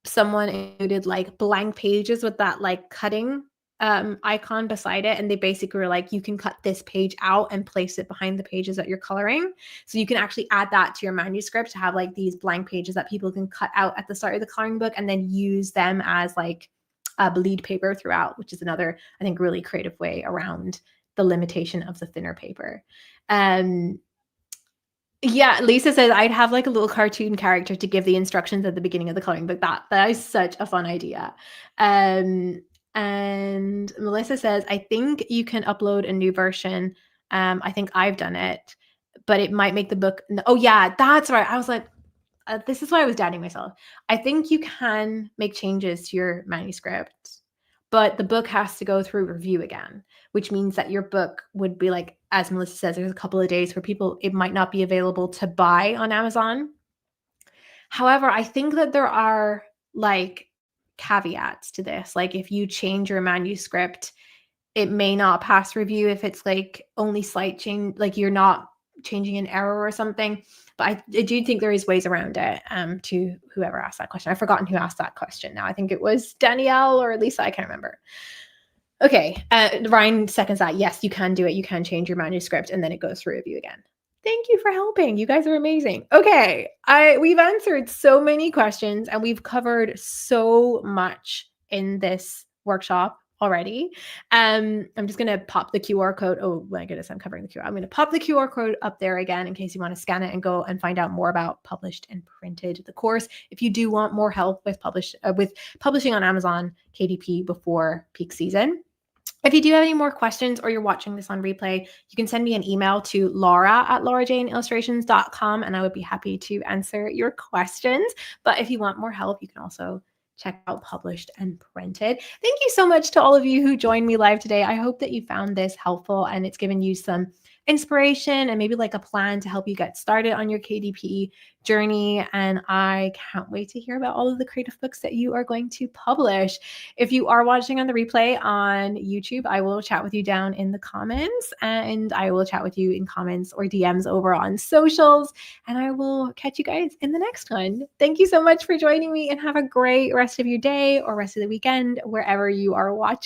someone included like blank pages with that like cutting icon beside it. And they basically were like, you can cut this page out and place it behind the pages that you're coloring. So you can actually add that to your manuscript to have like these blank pages that people can cut out at the start of the coloring book and then use them as like bleed paper throughout, which is another, I think, really creative way around the limitation of the thinner paper. Yeah, Lisa says I'd have like a little cartoon character to give the instructions at the beginning of the coloring book. That is such a fun idea. And Melissa says, I think you can upload a new version. I think I've done it, but it might make the book. Oh yeah, that's right. I was like, this is why I was doubting myself. I think you can make changes to your manuscript, but the book has to go through review again, which means that your book would be like, as Melissa says, there's a couple of days where it might not be available to buy on Amazon. However, I think that there are like caveats to this. Like if you change your manuscript, it may not pass review if it's like only slight change, like you're not changing an error or something. But I do think there is ways around it. To whoever asked that question, I've forgotten who asked that question now. I think it was Danielle or Lisa. I can't remember. Okay, Ryan seconds that. Yes, you can do it. You can change your manuscript, and then it goes through review again. Thank you for helping. You guys are amazing. Okay, we've answered so many questions, and we've covered so much in this workshop already. I'm just gonna pop the QR code. Oh my goodness, I'm covering the QR. I'm gonna pop the QR code up there again in case you want to scan it and go and find out more about Published and Printed, the course. If you do want more help with publishing on Amazon KDP before peak season. If you do have any more questions or you're watching this on replay, you can send me an email to laura@laurajaneillustrations.com and I would be happy to answer your questions. But if you want more help, you can also check out Published and Printed. Thank you so much to all of you who joined me live today. I hope that you found this helpful and it's given you some inspiration and maybe like a plan to help you get started on your KDP journey. And I can't wait to hear about all of the creative books that you are going to publish. If you are watching on the replay on YouTube, I will chat with you down in the comments and I will chat with you in comments or DMs over on socials. And I will catch you guys in the next one. Thank you so much for joining me and have a great rest of your day or rest of the weekend, wherever you are watching.